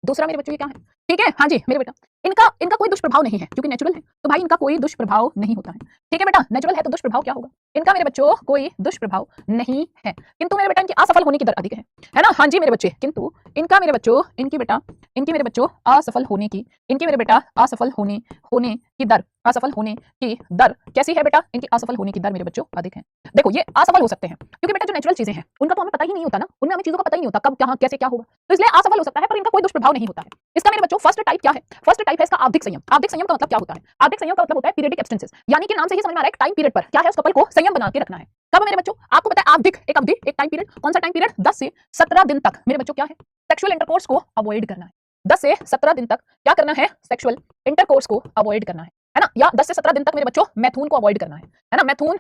दूसरा मेरे बच्चों ये क्या है, ठीक है, हाँ जी मेरे बेटा, इनका इनका कोई दुष्प्रभाव नहीं है क्योंकि नेचुरल है, तो भाई इनका कोई दुष्प्रभाव नहीं होता है। ठीक है बेटा, नेचुरल है तो दुष्प्रभाव क्या होगा, इनका मेरे बच्चों कोई दुष्प्रभाव नहीं है। किंतु मेरे बेटा इनकी असफल होने की दर अधिक है ना। हाँ जी मेरे बच्चे, किंतु इनका मेरे बच्चों, इनकी मेरे बच्चों असफल होने की, इनकी मेरे बेटा असफल होने की दर, असफल होने की दर कैसी है बेटा, इनकी असफल होने की दर मेरे बच्चों अधिक है। देखो ये असफल हो सकते हैं क्योंकि बेटा जो नेचुरल चीजें हैं उनका तो हमें पता ही नहीं होता ना, उनमें हमें चीजों का पता ही नहीं होता कब कहां कैसे क्या होगा, तो इसलिए असफल हो सकता है, पर इनका कोई दुष्प्रभाव नहीं होता है। इसका मेरे बच्चों फर्स्ट टाइप क्या है, फर्स्ट टाइप है इसका आवधिक संयम। आवधिक संयम का मतलब क्या होता है, आवधिक संयम का मतलब होता है पीरियडिक एब्सटेंसेस, यानी कि नाम से ही समझ में आ रहा है टाइम पीरियड पर क्या है उस कपल को संयम बना के रखना है। कब मेरे बच्चों, आपको पता है आवधिक एक अवधि, एक टाइम पीरियड, कौन सा टाइम पीरियड, 10 से 17 दिन तक मेरे बच्चों क्या है, सेक्सुअल इंटरकोर्स को अवॉइड करना है। 10 से 17 दिन तक क्या करना है, सेक्सुअल इंटरकोर्स को अवॉइड करना है ना, या 10 से 17 दिन तक मेरे बच्चों मैथुन को अवॉइड करना है ना, मैथुन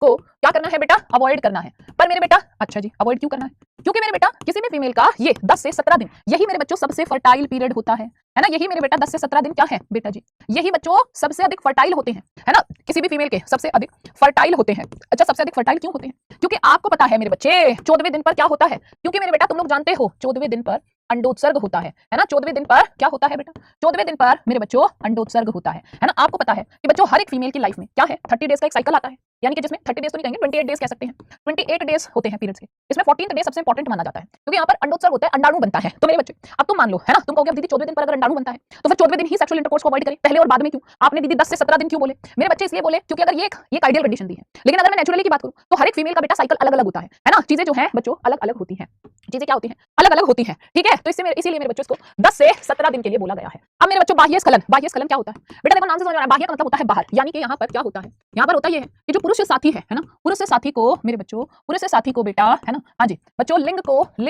को क्या करना है बेटा, अवॉइड करना है। पर मेरे बेटा, अच्छा जी, अवॉइड क्यों करना है, क्योंकि मेरे बेटा किसी भी फीमेल का ये 10 से 17 दिन यही मेरे बच्चों सबसे फर्टाइल पीरियड होता है ना, यही मेरे बेटा 10 से 17 दिन क्या है बेटा जी, यही बच्चों सबसे अधिक फर्टाइल होते हैं, है ना, किसी भी फीमेल के सबसे अधिक फर्टाइल होते हैं। अच्छा, सबसे अधिक फर्टाइल क्यों होते हैं, क्योंकि आपको पता है मेरे बच्चे 14वें दिन पर क्या होता है, क्योंकि मेरे बेटा तुम लोग जानते हो 14वें दिन पर अंडोत्सर्ग होता है ना, 14वें दिन पर क्या होता है बेटा, 14वें दिन पर मेरे बच्चों अंडोत्सर्ग होता है ना। आपको पता है कि बच्चों हर एक फीमेल की लाइफ में क्या है, 30 डेज का एक साइकिल आता है, यानी कि जिसमें 30 डेज तो नहीं कहेंगे, 28 डेज कह सकते हैं, 28 डेज होते हैं पीरियड्स के। इसमें 14th डे सबसे इंपॉर्टेंट माना जाता है, क्योंकि यहाँ पर अंडोत्सर्ग होता है, अंडाणु बनता है। तो मेरे बच्चे अब तुम मान लो, है ना, तुम कहोगे अब दीदी 14वें दिन पर अगर अंडाणु बनता है तो फिर 14वें दिन ही सेक्सुअल इंटरकोर्स को अवॉइड करें, पहले और बाद में क्यों? आपने दीदी 10 से 17 दिन क्यों बोले? मेरे बच्चे इसलिए बोले क्योंकि अगर ये एक आइडियल कंडीशन दी है, लेकिन अगर मैं नेचुरली की बात करूं तो हर एक फीमेल का बेटा साइकिल अलग अलग होता है ना, चीजें जो है बच्चों अलग अलग होती हैं, चीजें क्या होती हैं, अलग अलग होती हैं, ठीक है। तो इसीलिए मेरे बच्चों इसको 10 से 17 दिन के लिए बोला गया है। अब मेरे बच्चों बाह्य स्खलन, बाह्य स्खलन क्या होता है बेटा? देखो नाम से समझ में आ रहा है, बाह्य का मतलब होता है बाहर, यानी कि यहाँ पर क्या होता है, यहाँ पर होता ये है कि जो पुरुष साथी है ना, पुरुष साथी को मेरे बच्चों, पुरुष साथी को बेटा, है ना, हाँ जी बच्चों, लिंग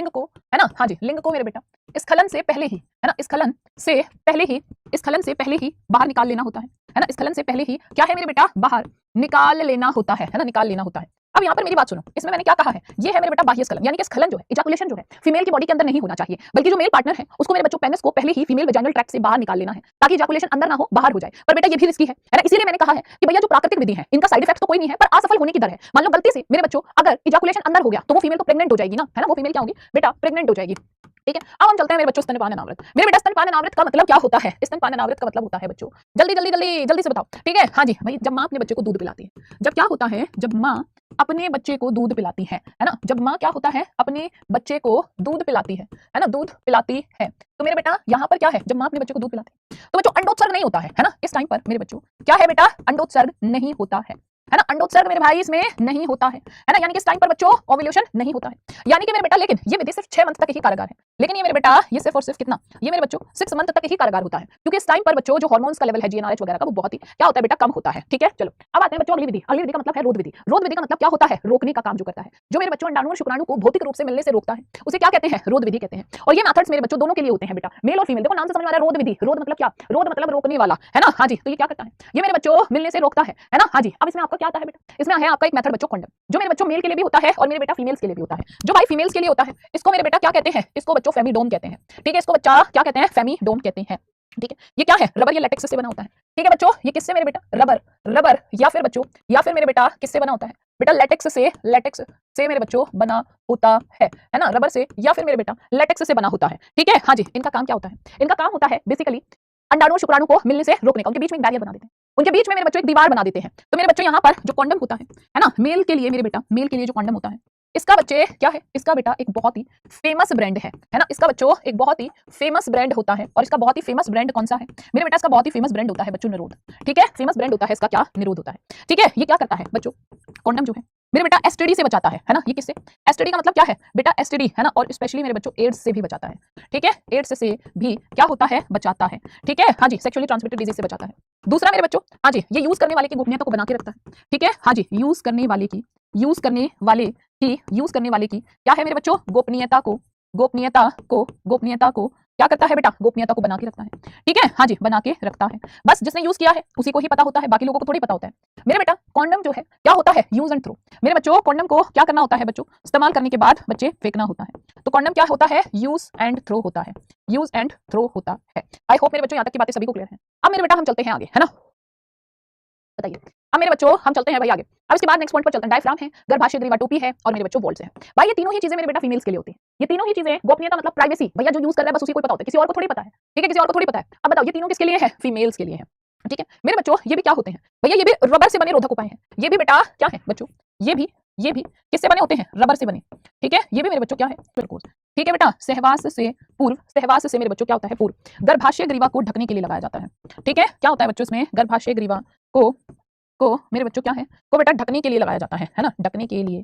को है ना, हाँ जी लिंग को मेरे बेटा स्खलन से पहले ही, है ना, स्खलन से पहले ही बाहर निकाल लेना होता है ना, स्खलन से पहले ही क्या है मेरे बेटा, बाहर निकाल लेना होता है ना, निकाल लेना होता है। अब यहाँ पर मेरी बात सुनो, इसमें मैंने क्या कहा है, ये है मेरे बेटा बाह्य स्खलन, यानी कि स्खलन जो है, इजैकुलेशन जो है, फीमेल की बॉडी के अंदर नहीं होना चाहिए, बल्कि जो मेल पार्टनर है उसको मेरे बच्चों पेनिस को पहले ही फीमेल वेजाइनल ट्रैक्ट से बाहर निकाल लेना है, ताकि इजैकुलेशन अंदर ना हो, बाहर हो जाए। पर बेटा ये भी रिस्की है ना, इसीलिए मैंने कहा है कि भैया जो प्राकृतिक विधि है इनका साइड इफेक्ट तो कोई नहीं है, पर असफल होने की दर है। मान लो गलती से मेरे बच्चों अगर इजैकुलेशन अंदर हो गया तो वो फीमेल तो प्रेग्नेंट हो जाएगी ना, है ना, वो फीमेल क्या होगी बेटा, प्रेग्नेंट हो जाएगी, ठीक है। अब हम चलते हैं मेरे बच्चों स्तनपान अनावृत। मेरे बेटा स्तनपान अनावृत का मतलब क्या होता है? स्तनपान अनावृत का मतलब होता है बच्चों, जल्दी से बताओ, ठीक है। हाँ जी भाई, जब माँ अपने बच्चे को दूध पिलाती है, जब क्या होता है, जब माँ अपने बच्चे को दूध पिलाती है ना, जब माँ क्या होता है, अपने बच्चे को दूध पिलाती है ना, दूध पिलाती है, तो मेरे बेटा यहाँ पर क्या है, जब माँ अपने बच्चे को दूध पिलाती है तो बच्चों अंडोत्सर्ग नहीं होता है ना, इस टाइम पर मेरे बच्चों क्या है बेटा, अंडोत्सर्ग नहीं होता है ना, अंडोत्सर्ग मेरे भाई इसमें नहीं होता है ना, यानी कि इस टाइम पर बच्चों ओव्यूलेशन नहीं होता है, यानी कि मेरे बेटा, लेकिन ये विधि सिर्फ 6 मंथ तक ही कारगर है, लेकिन ये मेरे बेटा ये सिर्फ और सिर्फ कितना, ये मेरे बच्चों 6 मंथ तक ही कारगर होता है, क्योंकि इस टाइम पर बच्चों जो हार्मोन्स का लेवल है जीएनआरएच वगैरह का वो बहुत ही क्या होता है बेटा, कम होता है, ठीक है। चलो अब आते हैं बच्चों अगली विधि, अगली विधि का मतलब है रोध विधि। रोध विधि का मतलब क्या होता है, रोकने का काम जो करता है, जो मेरे बच्चों अंडाणु और शुक्राणु को भौतिक रूप से मिलने से रोकता है, उसे क्या कहते हैं, रोध विधि कहते हैं। और ये मेथड्स मेरे बच्चों दोनों के लिए होते हैं बेटा, मेल और फीमेल। देखो नाम से समझ में आ रहा है रोध विधि, रोध मतलब क्या, रोध मतलब रोकने वाला, है ना, हाँ जी। तो ये क्या करता है, ये मेरे बच्चों मिलने से रोकता है ना, हाँ जी। अब इसमें आपका क्या आता है बेटा, इसमें है आपका एक मेथड बच्चों कंडम, जो मेरे बच्चों मेल के लिए भी होता है और मेरे बेटा फीमेल्स के लिए भी होता है। जो भाई फीमेल्स के लिए होता है इसको मेरे बेटा क्या कहते हैं, इसको बच्चों फेमिडोम कहते हैं, ठीक है, इसको बच्चा क्या कहते हैं, फेमिडोम कहते हैं, ठीक है। ये क्या है, रबर या लेटेक्स से बना होता है, ठीक है बच्चों। ये किससे मेरे बेटा, रबर या फिर बच्चों, या फिर मेरे बेटा किससे बना होता है बेटा, लेटेक्स से मेरे बच्चों बना होता है ना, रबर से या फिर मेरे बेटा लेटेक्स से बना होता है, ठीक है। हाँ जी, इनका काम क्या होता है, इनका काम होता है बेसिकली अंडाणु शुक्राणु को मिलने से रोकने का, उनके बीच में एक बैरियर बना देते हैं, उनके बीच में मेरे बच्चों एक दीवार बना देते हैं। तो मेरे बच्चों यहाँ पर जो कॉन्डम होता है ना, मेल के लिए मेरे बेटा, मेल के लिए जो कॉन्डम होता है, इसका बच्चे क्या है, इसका बेटा एक बहुत ही फेमस ब्रांड है ना, इसका बच्चों एक बहुत ही फेमस ब्रांड होता है। और इसका बहुत ही फेमस ब्रांड कौन सा है मेरे बेटा, इसका बहुत ही फेमस ब्रांड होता है बच्चों निरोध, ठीक है। फेमस ब्रांड होता है इसका क्या, निरोध होता है, ठीक है। ये क्या करता है बच्चों, कॉन्डम जो है मेरे बेटा एसटीडी से बचाता है ना। ये किससे, एसटीडी का मतलब क्या है बेटा, एसटीडी है ना, और स्पेशली मेरे बच्चों एड्स से भी बचाता है, ठीक है, एड्स से भी क्या होता है, बचाता है, ठीक है। हाँ जी, सेक्सुअली ट्रांसमिटेड डिजीज से बचाता है। दूसरा मेरे बच्चों, हाँ जी, ये यूज करने वाले की गोपनीयता को बना के रखता है, ठीक है। हाँ जी, यूज करने वाले की क्या है मेरे बच्चों, गोपनीयता को क्या करता है बेटा, गोपनीयता को बना के रखता है, ठीक है। हाँ जी, बना के रखता है। बस जिसने यूज किया है उसी को ही पता होता है, बाकी लोगों को थोड़ी पता होता है। मेरे बेटा कॉन्डम जो है क्या होता है, यूज एंड थ्रो। मेरे बच्चों कॉन्डम को क्या करना होता है बच्चों, इस्तेमाल करने के बाद बच्चे फेंकना होता है। तो कॉन्डम क्या होता है, यूज एंड थ्रो होता है, यूज एंड थ्रो होता है। आई होप मेरे बच्चों यहाँ तक की बातें सभी को क्लियर है। अब मेरे बेटा हम चलते हैं आगे, है ना, बताइए। अब मेरे बच्चों हम चलते हैं भाई आगे। अब इसके बाद नेक्स्ट पॉइंट पर चलते हैं। डायफ्राम है, गर्भाशय ग्रीवा टोपी है और मेरे बच्चों वॉल्स है। भाई ये तीनों ही चीजें मेरे बेटा फीमेल्स के लिए होती है। ये तीनों ही चीजें, गोपनीयता मतलब प्राइवेसी, भैया जो यूज कर रहा है बस उसी को पता होता है, किसी और को थोड़ी पता है, ठीक है, किसी और को थोड़ी पता है। अब बताओ ये तीनों किसके लिए है, फीमेल्स के लिए है, ठीक है। मेरे बच्चों ये भी क्या होते हैं भैया, ये भी रबर से बने रोधक उपाय हैं। ये भी बेटा क्या है बच्चों, ये भी किससे बने होते हैं, रबर से बने, ठीक है। ये भी मेरे बच्चों क्या है, ठीक है बेटा, सहवास से मेरे बच्चों क्या होता है, पूर्व गर्भाशय ग्रीवा को ढकने के लिए लगाया जाता है, ठीक है। क्या होता है बच्चों इसमें, गर्भाशय ग्रीवा को मेरे बच्चों क्या है, को बेटा ढकने के लिए लगाया जाता है ना, ढकने के लिए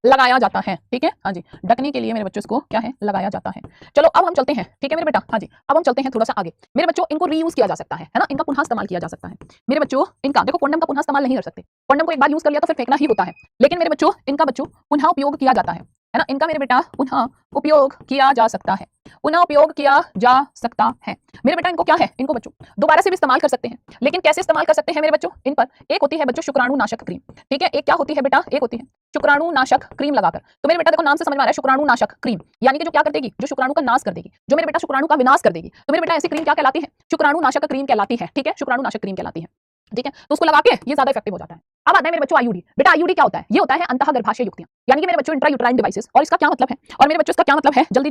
लगाया जाता है, ठीक है। हाँ जी, ढकने के लिए मेरे बच्चों इसको क्या है, लगाया जाता है। चलो अब हम चलते हैं, ठीक है मेरे बेटा। हाँ जी, अब हम चलते हैं थोड़ा सा आगे। मेरे बच्चों इनको रीयूज किया जा सकता है ना, इनका पुनः इस्तेमाल किया जा सकता है मेरे बच्चों। इनका देखो, कॉन्डम का पुनः इस्तेमाल नहीं कर सकते, कॉन्डम को एक बार यूज कर लिया तो फिर फेंकना ही होता है, लेकिन मेरे बच्चों इनका बच्चों पुनः उपयोग किया जाता है ना, इनका मेरे बेटा पुनः उपयोग किया जा सकता है, पुनः उपयोग किया जा सकता है मेरे बेटा। इनको क्या है, इनको बच्चों दोबारा से भी इस्तेमाल कर सकते हैं, लेकिन कैसे इस्तेमाल कर सकते हैं मेरे बच्चों, इन पर एक होती है बच्चों शुक्राणु नाशक क्रीम, ठीक है। एक क्या होती है बेटा, एक होती है शुक्राणु नाशक क्रीम लगाकर। तो मेरे बेटा देखो नाम से समझ में आ रहा है, शुक्राणु नाशक क्रीम, यानी कि जो क्या कर देगी, जो शुक्राणु का नाश कर देगी, जो मेरे बेटा शुक्राणु का विनाश कर देगी। तो मेरे बेटा ऐसी क्रीम क्या कहलाती है, शुक्राणु नाशक क्रीम कहलाती है, ठीक है, शुक्राणु नाशक क्रीम कहलाती है, ठीक है। तो उसको लगा के ये ज्यादा इफेक्टिव हो जाता है। अब आता है मेरे बच्चों आईयूडी। बेटा आईयूडी क्या होता है, ये होता है अंतः गर्भाशय युक्तियां, यानी कि मेरे बच्चों इंट्रायूट्राइन डिवाइसेस। और इसका क्या मतलब है, और मेरे बच्चों इसका क्या मतलब है, जल्दी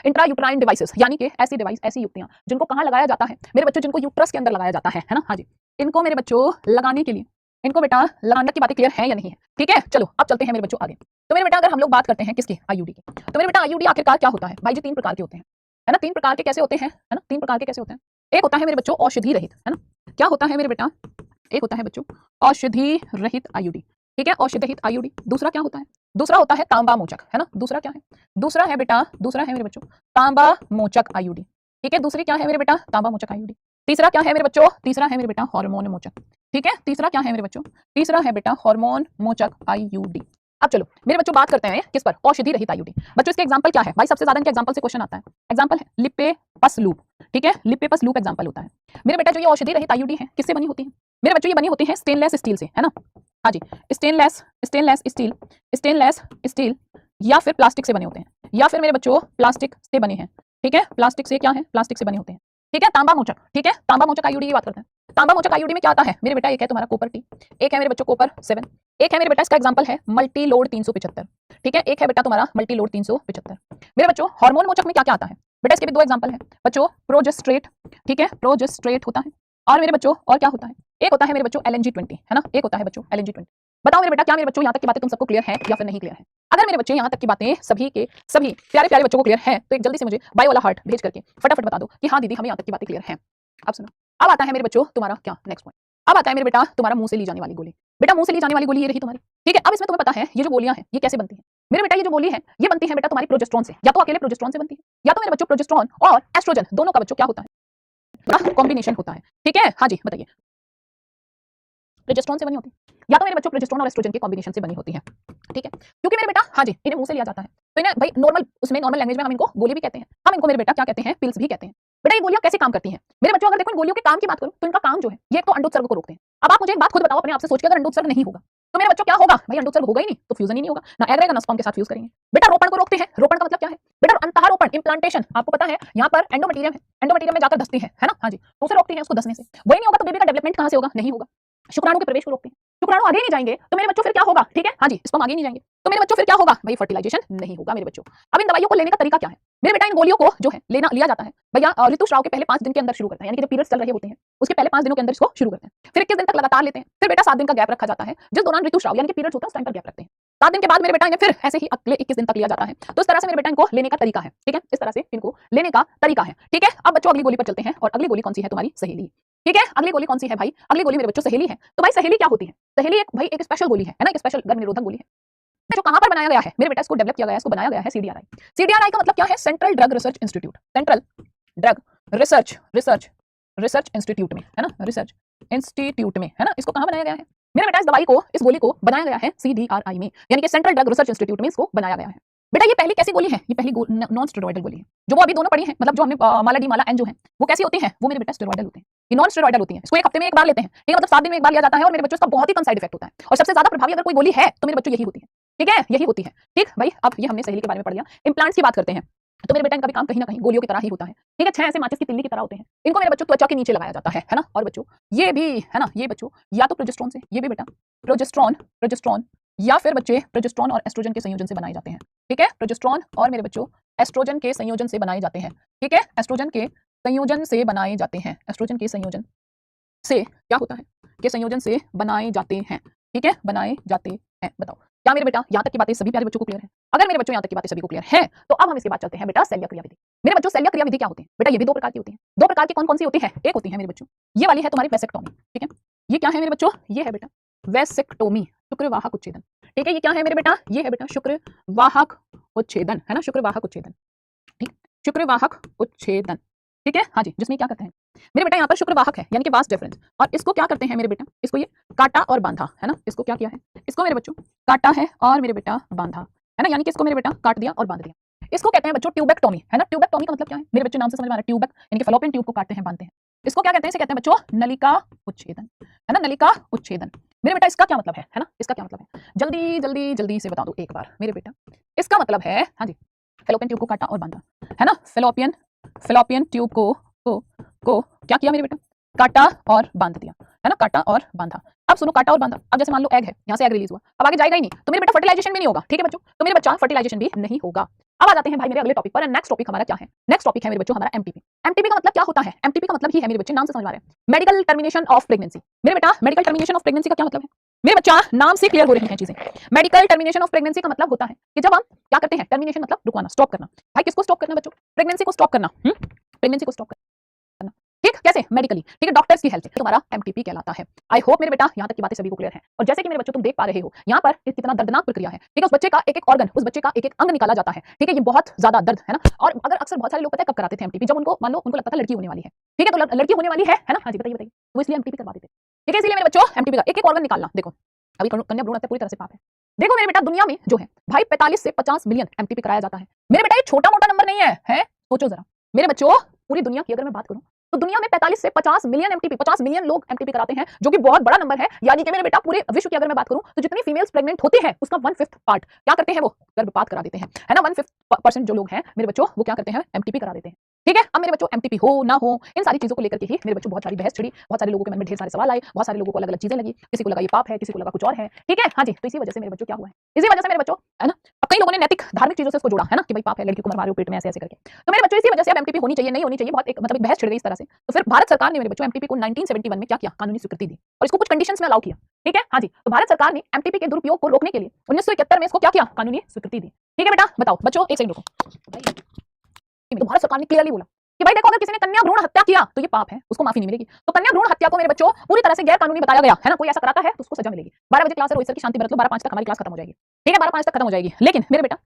इंट्रायूट्राइन डिवाइसेस, यानी कि ऐसी डिवाइस, ऐसी युक्तियां जिनको कहां लगाया जाता है मेरे बच्चों, जिनको यूट्रस के अंदर लगाया जाता है ना। हाँ जी, इनको मेरे बच्चों लगाने के लिए इनको बेटा लगांडक की बातें क्लियर है या नहीं है? ठीक है, चलो अब चलते हैं मेरे बच्चों आगे। तो मेरे बेटा अगर हम लोग बात करते हैं किसकी, आईयूडी की, तो मेरे बेटा आईयूडी आखिरकार क्या होता है भाई जी? 3 प्रकार के होते हैं, है ना? 3 प्रकार के कैसे होते हैं, है ना? 3 प्रकार के कैसे होते हैं? एक होता है मेरे बच्चों औषधि रहित, है ना? क्या होता है मेरे बेटा? एक होता है बच्चों औषधि रहित आईयूडी, ठीक है, औषधि रहित आईयूडी। दूसरा क्या होता है? दूसरा होता है तांबा मोचक, है ना? दूसरा क्या है? दूसरा है बेटा, दूसरा है मेरे बच्चों तांबा मोचक आईयूडी, ठीक है? दूसरी क्या है मेरे बेटा? तांबा मोचक आईयूडी। तीसरा क्या है मेरे बच्चों? तीसरा है मेरे बेटा हार्मोन मोचक, ठीक है? तीसरा क्या है मेरे बच्चों? तीसरा है बेटा हार्मोन मोचक आईयूडी। अब चलो मेरे बच्चों बात करते हैं किस पर? औषधि रहित आईयूडी। बच्चों इसके एग्जांपल क्या है भाई? सबसे ज्यादा इनके एग्जांपल से क्वेश्चन आता है। एग्जांपल है लिपेपस लूप, ठीक है? लिपेपस लूप एग्जांपल होता है। मेरे बेटा जो ये औषधि रहित आईयूडी है किससे बनी होती है? मेरे बच्चों ये बनी होती है स्टेनलेस स्टील से, है ना? हाँ जी, स्टेनलेस स्टेनलेस स्टील या फिर प्लास्टिक से बने होते हैं, या फिर मेरे बच्चों प्लास्टिक से बने हैं, ठीक है? प्लास्टिक से क्या है? प्लास्टिक से बने होते हैं, ठीक है? तांबा मोचक, ठीक है? तांबा मोचक आईयूडी की बात करते हैं। तांबा मोचक आईयूडी में क्या आता है मेरे बेटा? एक है तुम्हारा कॉपर टी, एक है मेरे बच्चों कॉपर 7, एक है मेरे बेटा इसका एग्जांपल है मल्टी लोड 375, ठीक है? एक है बेटा तुम्हारा मल्टी लोड 375। मेरे बच्चों हार्मोन मोचक में क्या क्या आता है बेटा? इसके भी 2 एग्जांपल है बच्चों, प्रोजेस्ट्रेट, ठीक है? प्रोजेस्ट्रेट होता है, और मेरे बच्चों और क्या होता है? एक होता है मेरे बच्चों LNG20, है ना? एक होता है बच्चों LNG20। बताओ मेरे बेटा क्या मेरे बच्चों यहाँ तक की बातें तुम सबको क्लियर है या फिर नहीं क्लियर है? अगर मेरे बच्चे यहाँ तक की बातें सभी के सभी प्यारे प्यारे बच्चों को क्लियर है तो एक जल्दी से मुझे बाय वाला हार्ट भेज करके फटाफट बता दो कि हाँ दीदी हमें यहाँ तक की बातें क्लियर है। अब सुनो, अब आता है मेरे बच्चों तुम्हारा क्या नेक्स्ट पॉइंट। अब आता है मेरे बेटा तुम्हारा मुंह से ली जाने वाली गोली। बेटा मुंह से ली जाने वाली गोली ये रही तुम्हारी, ठीक है? अब इसमें तुम्हें पता है ये जो गोलियां हैं ये कैसे बनती है? मेरे बेटा ये जो गोली है ये बनती है बेटा तुम्हारी प्रोजेस्टेरोन से, या तो अकेले प्रोजेस्टेरोन से बनती है, या तो मेरे बच्चों प्रोजेस्टेरोन और एस्ट्रोजन दोनों का बच्चों क्या होता है? कॉम्बिनेशन होता है, ठीक है? हाँ जी बताइए, प्रोजेस्टेरोन से बनी होती है, या तो मेरे बच्चों प्रोजेस्टेरोन और एस्ट्रोजन के कॉम्बिनेशन से बनी होती है, ठीक है? क्योंकि मेरे बेटा हाँ जी इन्हें मुंह से लिया जाता है तो इन्हें भाई नॉर्मल उसमें नॉर्मल लैंग्वेज में हम इनको गोली भी कहते हैं, हम इनको मेरे बेटा क्या कहते हैं? पिल्स भी कहते हैं। बेटा ये गोलियां कैसे काम करती हैं मेरे बच्चों? अगर देखो इन गोलियों के काम की बात करूं तो इनका काम जो है ये एक तो अंडोत्सर्ग को रोकते हैं। अब आप मुझे एक बात खुद बताओ अपने आप से सोच के, अगर अंडोत्सर्ग नहीं होगा तो मेरे बच्चों क्या होगा भाई? अंडोत्सर्ग होगा ही नहीं तो फ्यूजन ही नहीं होगा ना, एग रहेगा ना स्पर्म के साथ फ्यूज करेंगे। बेटा रोपण को रोकते हैं, रोपण का मतलब क्या है बेटा? अंतःरोपण, इम्प्लांटेशन, आपको पता है यहाँ पर एंडोमेटेरियम है, एंडोमेटेरियम में जाकर धसती है ना? हाँ जी, तो उसे रोकती है, उसको धसने से। वही नहीं होगा तो बेबी का डेवलपमेंट कहां से होगा? नहीं होगा। शुक्राणु के प्रवेश को रोकते हैं, शुक्राणु आगे नहीं जाएंगे तो मेरे बच्चों फिर क्या होगा? ठीक है हाँ जी, स्पर्म आगे नहीं जाएंगे तो मेरे बच्चों फिर क्या होगा भाई? फर्टिलाइजेशन नहीं होगा मेरे बच्चों। अब इन दवाइयों को लेने का तरीका क्या है मेरे बेटा? इन गोलियों को जो है लिया जाता है भैया ऋतुस्राव के पहले 5 दिन के अंदर शुरू करते हैं, यानी कि जब पीरियड्स चल रहे होते हैं उसके पहले 5 दिनों के अंदर इसको शुरू करते हैं, फिर 21 दिन तक लगातार लेते हैं, फिर बेटा 7 दिन का गैप रखा जाता है, जिस दौरान ऋतुस्राव यानी कि पीरियड्स होता है उस टाइम पर गैप रखते हैं। 7 दिन के बाद मेरे बेटा इन्हें फिर ऐसे ही अगले 21 दिन तक लिया जाता है। तो इस तरह से मेरे बेटा इनको लेने का तरीका है, ठीक है? इस तरह से इनको लेने का तरीका है, ठीक है? अब बच्चों अगली गोली पर चलते हैं, और अगली गोली कौन सी है? तुम्हारी सहेली, ठीक है? अगली गोली कौन सी है भाई? अगली गोली मेरे बच्चों सहेली है। तो भाई सहेली क्या होती है? सहेली एक भाई एक स्पेशल गोली है ना? एक स्पेशल गर्भ निरोधक गोली है जो कहां पर बनाया गया है मेरे बेटा? इसको डेवलप किया गया है, इसको बनाया गया है सीडीआरआई। सीडीआरआई का मतलब क्या है? Central drug research institute, central drug research institute में, है ना? रिसर्च इंस्टीट्यूट में, है ना? इसको कहां बनाया गया है मेरे बेटा? इस दवाई को, इस गोली को बनाया गया है सीडीआरआई में, यानी कि सेंट्रल ड्रग रिसर्च इंस्टीट्यूट में इसको बनाया गया है। बेटा ये पहली कैसी गोली है? ये पहली नॉन स्टेरॉइडल गोली है, जो वो अभी दोनों पड़ी है, मतलब जो हमने माला डी माला एन जो है वो कैसी होती है? वो मेरे बेटा स्टेरॉइडल होते हैं, ये नॉन स्टेरॉइडल होती है। इसको एक हफ्ते में एक बार लेते हैं, ठीक है? मतलब 7 दिन में एक बार लिया जाता है, और मेरे बच्चों इसका बहुत ही कम साइड इफेक्ट होता है, और सबसे ज्यादा प्रभावी अगर कोई गोली है तो मेरे बच्चों यही होती है, ठीक है? यही होती है, ठीक भाई? अब ये हमने सहेली के बारे में पढ़ लिया। इम्प्लांट्स की बात करते हैं तो मेरे बेटा इनका भी काम कहीं ना कहीं गोलियों की तरह ही होता है, ठीक है? 6 ऐसे माचिस की तिल्ली की तरह होते हैं, इनको मेरे बच्चों त्वचा के नीचे लगाया जाता है ना? और बच्चों ये भी है ना, ये बच्चों या तो प्रोजेस्टेरोन से, ये भी बेटा प्रोजेस्टेरोन या फिर बच्चे प्रोजेस्टेरोन और एस्ट्रोजन के संयोजन से बनाए जाते हैं, ठीक है? प्रोजेस्टेरोन और मेरे बच्चों एस्ट्रोजन के संयोजन से बनाए जाते हैं, ठीक है? एस्ट्रोजन के संयोजन से बनाए जाते हैं, एस्ट्रोजन के संयोजन से क्या होता है? के संयोजन से बनाए जाते हैं, ठीक है? बनाए जाते हैं। बताओ क्या मेरे बेटा यहाँ तक की बातें सभी प्यारे बच्चों को क्लियर है? अगर मेरे बच्चों यहाँ तक की बातें सभी को क्लियर है तो अब हम इसके बाद चलते हैं बेटा शल्य क्रिया विधि। मेरे बच्चों शल्य क्रिया विधि क्या होती है बेटा? ये भी 2 प्रकार की होती है। 2 प्रकार की कौन कौन सी होती है? एक होती है मेरे बच्चों ये वाली है तुम्हारी वेसेक्टोमी, ठीक है? ये क्या है मेरे बच्चों? ये है बेटा वेसेक्टोमी, शुक्रवाहक उच्छेदन, ठीक है? ये क्या है मेरे बेटा? ये है बेटा शुक्रवाहक उच्छेदन, है ना? शुक्रवाहक उच्छेदन, ठीक, शुक्रवाहक उच्छेदन, ठीक है? हाँ जी, जिसमें क्या करते हैं मेरे बेटा यहाँ पर शुक्रवाहक है यानी कि वास डिफरेंस, और इसको क्या करते हैं मेरे बेटा? इसको ये काटा और बांधा, है ना? इसको क्या किया है? इसको मेरे बच्चों काटा है और मेरे बेटा बांधा, है ना? यानी कि इसको मेरे बेटा काट दिया और बांध दिया। इसको कहते हैं बच्चों ट्यूबेक्टोमी, है ना? ट्यूबेक्टोमी का मतलब क्या है मेरे बच्चों? नाम से समझ में आ रहा है, ट्यूबेक यानी कि फैलोपियन ट्यूब को काटते हैं, बांधते हैं। इसको क्या कहते हैं? इसे कहते हैं बच्चों नलिका उच्छेदन, है ना? नलिका उच्छेदन। मेरे बेटा इसका क्या मतलब है ना? इसका क्या मतलब है? जल्दी जल्दी जल्दी से बता दो एक बार मेरे बेटा। इसका मतलब है हाँ जी, फैलोपियन ट्यूब को काटा और बांधा, है ना? फैलोपियन ट्यूब को क्या किया मेरे बेटा? काटा और बांध दिया, है ना, काटा और बांधा। अब सुनो, काटा और बांधा, अब जैसे मान लो एग है, यहाँ से एग रिलीज हुआ, अब आगे जाएगा ही नहीं, तो मेरे बेटा फर्टिलाइजेशन भी नहीं होगा, ठीक है बच्चों, तो मेरे बच्चा फर्टिलाइजेशन भी नहीं होगा। अब आ जाते हैं भाई मेरे अगले टॉपिक पर। नेक्स्ट टॉपिक हमारा क्या है? नेक्स्ट टॉपिक है मेरे बच्चों हमारा एमटीपी। एमटीपी का मतलब क्या होता है? एमटीपी का मतलब ही है मेरे बच्चे, नाम से समझ आ रहे हैं, मेडिकल टर्मिनेशन ऑफ प्रेगनेंसी। मेरे बेटा मेडिकल टर्मिनेशन ऑफ प्रेगनेंसी का क्या मतलब है? मेरे बच्चा नाम से क्लियर हो रही है चीजें। मेडिकल टर्मिनेशन ऑफ प्रेगनेंसी का मतलब होता है कि जब हम क्या करते हैं, टर्मिनेशन मतलब रुकवाना, स्टॉप करना। भाई किसको स्टॉप करना बच्चों? प्रेगनेंसी को स्टॉप करना, प्रेगनेंसी को स्टॉप करना, ठीक, कैसे? मेडिकली, ठीक है, डॉक्टर्स की हेल्प से, तुम्हारा एमटीपी कहलाता है। आई होप मेरे बेटा यहाँ तक की बातें सभी को क्लियर है। और जैसे कि मेरे बच्चों तुम देख पा रहे हो यहाँ पर कितना दर्दनाक प्रक्रिया है, ठीक है, उस बच्चे का एक एक ऑर्गन, उस बच्चे का एक एक अंग निकाला जाता है, ठीक है, ये बहुत ज्यादा दर्द है ना। और अगर अक्सर बहुत सारे लोग पता है कब कराते थे एमटीपी, जब उनको मान लो उनको लगता था लड़की होने वाली है, ठीक है, तो लड़की होने वाली है ना, हाँ जी, बताइए बताइए, वो इसलिए एमटीपी करवा देते, ठीक है, इसलिए मेरे बच्चों एमटीपी का एक एक ऑर्गन निकालना, देखो अभी कन्या भ्रूण हत्या पूरी तरह से पाप है। देखो मेरे बेटा दुनिया में जो है भाई 45 से 50 मिलियन एमटीपी कराया जाता है। मेरे बेटा ये छोटा मोटा नंबर नहीं है? सोचो जरा मेरे बच्चों, पूरी दुनिया की अगर मैं बात करूं तो दुनिया में 45 से 50 मिलियन एमटीपी, 50 मिलियन लोग एमटीपी कराते हैं, जो कि बहुत बड़ा नंबर है। यानी कि मेरे बेटा पूरे विश्व की अगर मैं बात करूं तो जितनी फीमेल्स प्रेग्नेंट होती हैं उसका 1/5 पार्ट क्या करते हैं, वो गर्भपात करा देते हैं, है ना। 1/5% जो लोग हैं मेरे बच्चों वो क्या करते हैं, एमटीपी करा देते हैं, ठीक है। अब मेरे बच्चों एमटीपी हो ना हो, इन सारी चीजों को लेकर के ही मेरे बच्चों बहुत सारी बहस छिड़ी, बहुत सारे लोगों के मन में ढेर सारे सवाल आए, बहुत सारे लोगों को अलग अलग चीजें लगी, किसी को लगा ये पाप है, किसी को लगा कुछ और है, ठीक है, हाँ जी। तो इसी वजह से मेरे बच्चों क्या हुआ है, इसी वजह से मेरे बच्चों, है ना, अब कई लोगों ने नैतिक धार्मिक चीजों से इसको जोड़ा, है ना, कि भाई पाप है, लड़की को मरवा रहे हो पेट में ऐसे ऐसे करके। तो मेरे बच्चों इसी वजह से अब एमटीपी होनी चाहिए नहीं होनी चाहिए, बहुत एक मतलब एक बहस छिड़ गई इस तरह से। तो फिर भारत सरकार ने मेरे बच्चों एमटीपी को 1971 में क्या किया, कानूनी स्वीकृति दी और इसको कुछ कंडीशंस में अलाउ किया, ठीक है, हाँ जी। तो भारत सरकार ने एमटीपी के दुरुपयोग को रोकने के लिए 1971 में इसको क्या किया, कानूनी स्वीकृति दी, ठीक है बेटा। बताओ बच्चों, एक सेकंड रुको, तो भारत सरकार ने क्लियरली बोला कि भाई देखो, अगर किसी ने कन्या भ्रूण हत्या किया तो ये पाप है, उसको माफी नहीं मिलेगी। तो कन्या भ्रूण हत्या को मेरे बच्चों पूरी तरह से गैर कानूनी बताया गया, है ना। कोई ऐसा कराता है तो उसको सजा मिलेगी। 12 बजे क्लास है, रोहित सर की शांति बरत लो, 12:05 तक हमारी क्लास खत्म हो जाएगी, ठीक है, 12:05 तक खत्म हो जाएगी। लेकिन मेरे बेटा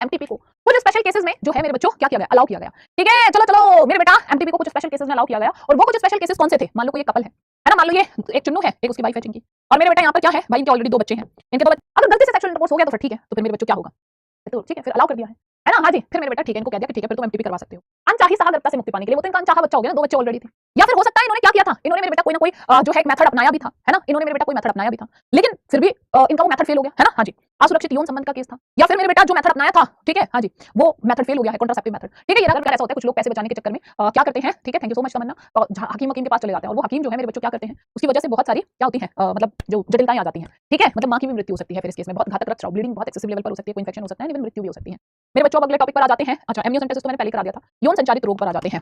एमटीपी को कुछ स्पेशल केसेस में जो है मेरे बच्चों क्या किया गया, अलाउ किया गया, ठीक है। चलो चलो मेरे बेटा एमटीपी को कुछ स्पेशल केसेस में अलाउ किया गया, और वो कुछ स्पेशल केसेस कौन से थे? मान लो कोई कपल है ना, मान लो ये एक चुन्नू है, एक उसकी वाइफ है चिंकी, और मेरे बेटा यहाँ पर क्या है भाई, इनके ऑलरेडी 2 बच्चे हैं, इनके 2 बच्चे, अगर गलती से सेक्सुअल इंटरकोर्स हो गया तो फिर ठीक है, तो फिर मेरे बच्चों क्या होगा, तो ठीक है, फिर अलाउ कर दिया है ना, हाँ जी। फिर मेरे बेटा ठीक है, इनको कह दिया कि ठीक है, फिर तुम एमटीपी करवा सकते हो अनचाही सहागरता से मुक्ति पाने के लिए। वो तो इनका अनचाहा बच्चा हो गया ना, 2 बच्चे ऑलरेडी थे। या फिर हो सकता है इन्होंने क्या किया था, इन्होंने मेरे बेटा कोई ना कोई जो है एक मेथड अपनाया भी था, है ना, इन्होंने मेरे बेटा कोई मेथड अपनाया भी था, लेकिन फिर भी इनका वो मेथड फेल हो गया, है ना, हाँ जी। असुरक्षित यौन संबंध का केस था, या फिर मेरे बेटा जो मेथड अपनाया था, ठीक है, हाँ जी, वो मेथड फेल हो गया है, कॉन्ट्रासेप्टिव मेथड, ठीक है। ये अगर ऐसा होता है, कुछ लोग पैसे बचाने के चक्कर में क्या करते हैं, ठीक है, थैंक यू सो मच तमन्ना, हकीम के पास चले जाते हैं, और वो हकीम जो है मेरे बच्चों क्या करते हैं, उसकी वजह से बहुत सारी क्या होती है, मतलब जो जटिलताएं आ जाती हैं, ठीक है, मतलब मां की भी मृत्यु हो सकती है, फिर इस केस में बहुत घातक रक्तस्राव, ब्लीडिंग बहुत एक्सेसिव लेवल पर हो सकती है, कोई इंफेक्शन हो सकता है, इवन मृत्यु भी हो सकती है। मेरे बच्चों अगले टॉपिक पर आ जाते हैं। अच्छा, एमनियोसेंटेसिस तो मैंने पहले करा दिया था। यौन संचारित रोग पर आ जाते हैं।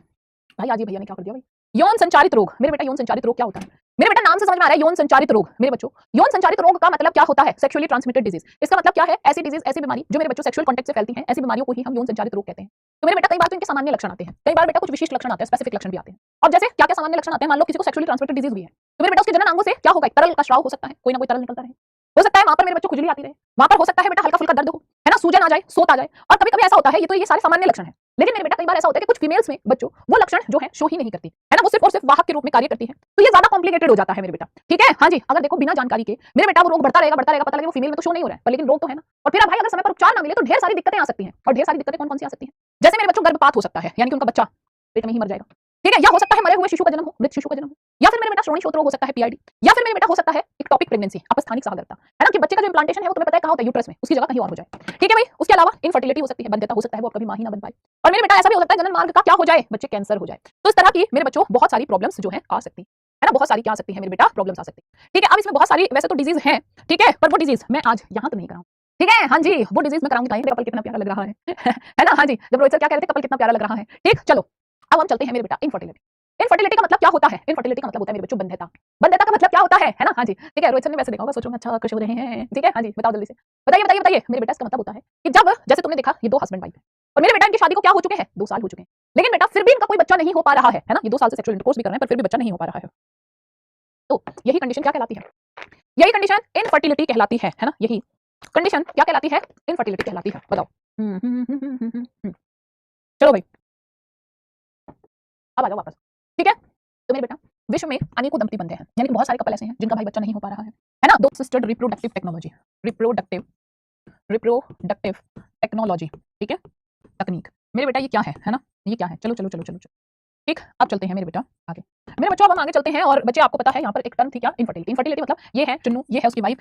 भाई आज ये भैया ने क्या कर दिया भाई, यौन संचारित रोग। मेरे बेटा यौन संचारित रोग क्या होता है? मेरे बेटा नाम से समझ में आ रहा है, यौन संचारित रोग। मेरे बच्चों यौन संचारित रोग का मतलब क्या होता है? Sexually transmitted disease. इसका मतलब क्या है? ऐसी डिजीज, ऐसी बीमारी जो मेरे बच्चों सेक्सुअल कॉन्टैक्ट से फैलती हैं, ऐसी बीमारियों को ही हम यौन संचारित रोग कहते हैं। तो मेरे बेटा कई बार तो इनके सामान्य लक्षण आते हैं, कई बार बेटा कुछ विशिष्ट लक्षण आते हैं, स्पेसिफिक लक्षण भी आते हैं। और जैसे क्या क्या सामान्य लक्षण आते हैं, मान लो किसी को सेक्सुअली ट्रांसमिटेड डिजीज हुई है, तो मेरे बेटा उसके जनन अंगों से क्या होगा, तरल का स्राव हो सकता है, कोई ना कोई तरल निकलता रहे, हो सकता है वहां पर मेरे बच्चों खुजली आती रहे, वहां पर हो सकता है बेटा हल्का फुल्का दर्द हो, है ना, सूजन आ जाए, सोत आ जाए, और कभी कभी ऐसा होता है, ये सारे सामान्य लक्षण हैं। लेकिन मेरे बेटा कई बार ऐसा होता है कि कुछ फीमेल्स में बच्चों वो लक्षण जो है शो ही नहीं करती, है ना, वो सिर्फ और सिर्फ वाहक के रूप में कार्य करती है, तो ये ज्यादा कॉम्प्लिकेटेड हो जाता है मेरे बेटा, ठीक है, हाँ जी। अगर देखो बिना जानकारी के मेरे बेटा वो रोग बढ़ता रहेगा, पता लगे वो फीमेल में तो शो नहीं हो रहा है, पर लेकिन रोग तो है ना। और फिर भाई अगर समय पर उपचार ना मिले तो ढेर सारी दिक्कतें आ सकती हैं, और ढेर सारी दिक्कतें कौन कौन सी आ सकती हैं? जैसे मेरे बच्चों गर्भपात हो सकता है, यानी कि उनका बच्चा पेट में ही मर जाएगा, ठीक है, या हो सकता है मरे हुए शिशु का जन्म हो, मृत शिशु का जन्म हो, या फिर मेरे बेटा श्रोणि शोथ रोग हो सकता है, पीआईडी, या फिर मेरे बेटा हो सकता है इक्टोपिक प्रेगनेंसी, अपस्थानिक सहागरता, है ना, कि बच्चे का जो इम्प्लांटेशन है वो तुम्हें पता है कहां होता है, यूट्रस में, उसकी जगह कहीं और हो जाए, ठीक है भाई। उसके अलावा इनफर्टिलिटी हो सकती है, बंध्यता हो सकता है, वो कभी मां ही ना बन पाए। और मेरे बेटा ऐसा भी हो सकता है जनन मार्ग का क्या हो जाए, बच्चे कैंसर हो जाए। तो इस तरह की मेरे बच्चों बहुत सारी प्रॉब्लम्स जो है आ सकती है ना, बहुत सारी क्या आ सकती है मेरे बेटा प्रॉब्लम्स आ सकती है, ठीक है। अब इसमें बहुत सारी वैसे तो डिजीज है, ठीक है, पर वो डिजीज मैं आज यहाँ तो नहीं कराऊं, ठीक है, हाँ जी, वो डिजीज मैं कराऊंगी। कपल कितना प्यारा लग रहा है ना, हाँ जी, जब रोहित सर क्या कह रहे थे, कपल कितना प्यारा लग रहा है, ठीक। चलो अब हम चलते हैं मेरे बेटा इनफर्टिलिटी। इनफर्टिलिटी का मतलब क्या होता है? इनफर्टिलिटी का मतलब होता है मेरे बच्चों बंध्यता। बंध्यता का मतलब क्या होता है ना, हाँ जी, ठीक है। रोहित सर ने वैसे देखा होगा, सोचो अच्छा खुश हो रहे हैं, ठीक है, हाँ जी, बताओ जल्दी से, बताइए मेरे बेटा। इसका मतलब होता है कि जब जैसे तुमने देखा ये 2 हस्बैंड वाइफ है, और मेरे बेटा इनकी शादी को क्या हो चुके हैं, 2 साल हो चुके हैं, लेकिन बेटा फिर भी इनका कोई बच्चा नहीं हो पा रहा है ना, ये 2 साल से सेक्सुअल इंटरकोर्स भी कर रहे हैं पर फिर भी बच्चा नहीं हो पा रहा है। तो यही कंडीशन क्या कहलाती है? यही कंडीशन इनफर्टिलिटी कहलाती है ना, यही कंडीशन क्या कहलाती है? इनफर्टिलिटी कहलाती है। बताओ। चलो भाई अब आ जाओ वापस, ठीक है। तो मेरे बेटा विश्व में अनेकों दंपति बंधे हैं, यानी कि बहुत सारे कपल ऐसे हैं जिनका भाई बच्चा नहीं हो पा रहा है ना। 2 सिस्टर्ड रिप्रोडक्टिव टेक्नोलॉजी, रिप्रोडक्टिव टेक्नोलॉजी, ठीक है, तकनीक। मेरे बेटा ये क्या है ना, ये क्या है? चलो चलो चलो चलो चलो, ठीक। अब चलते हैं मेरे बेटा आगे। मेरे बच्चों अब हम आगे चलते हैं, और बच्चे आपको पता है यहाँ पर एक टर्म थी क्या, इनफर्टिलिटी। इनफर्टिलिटी मतलब ये है चुन्नू, ये है उसकी वाइफ,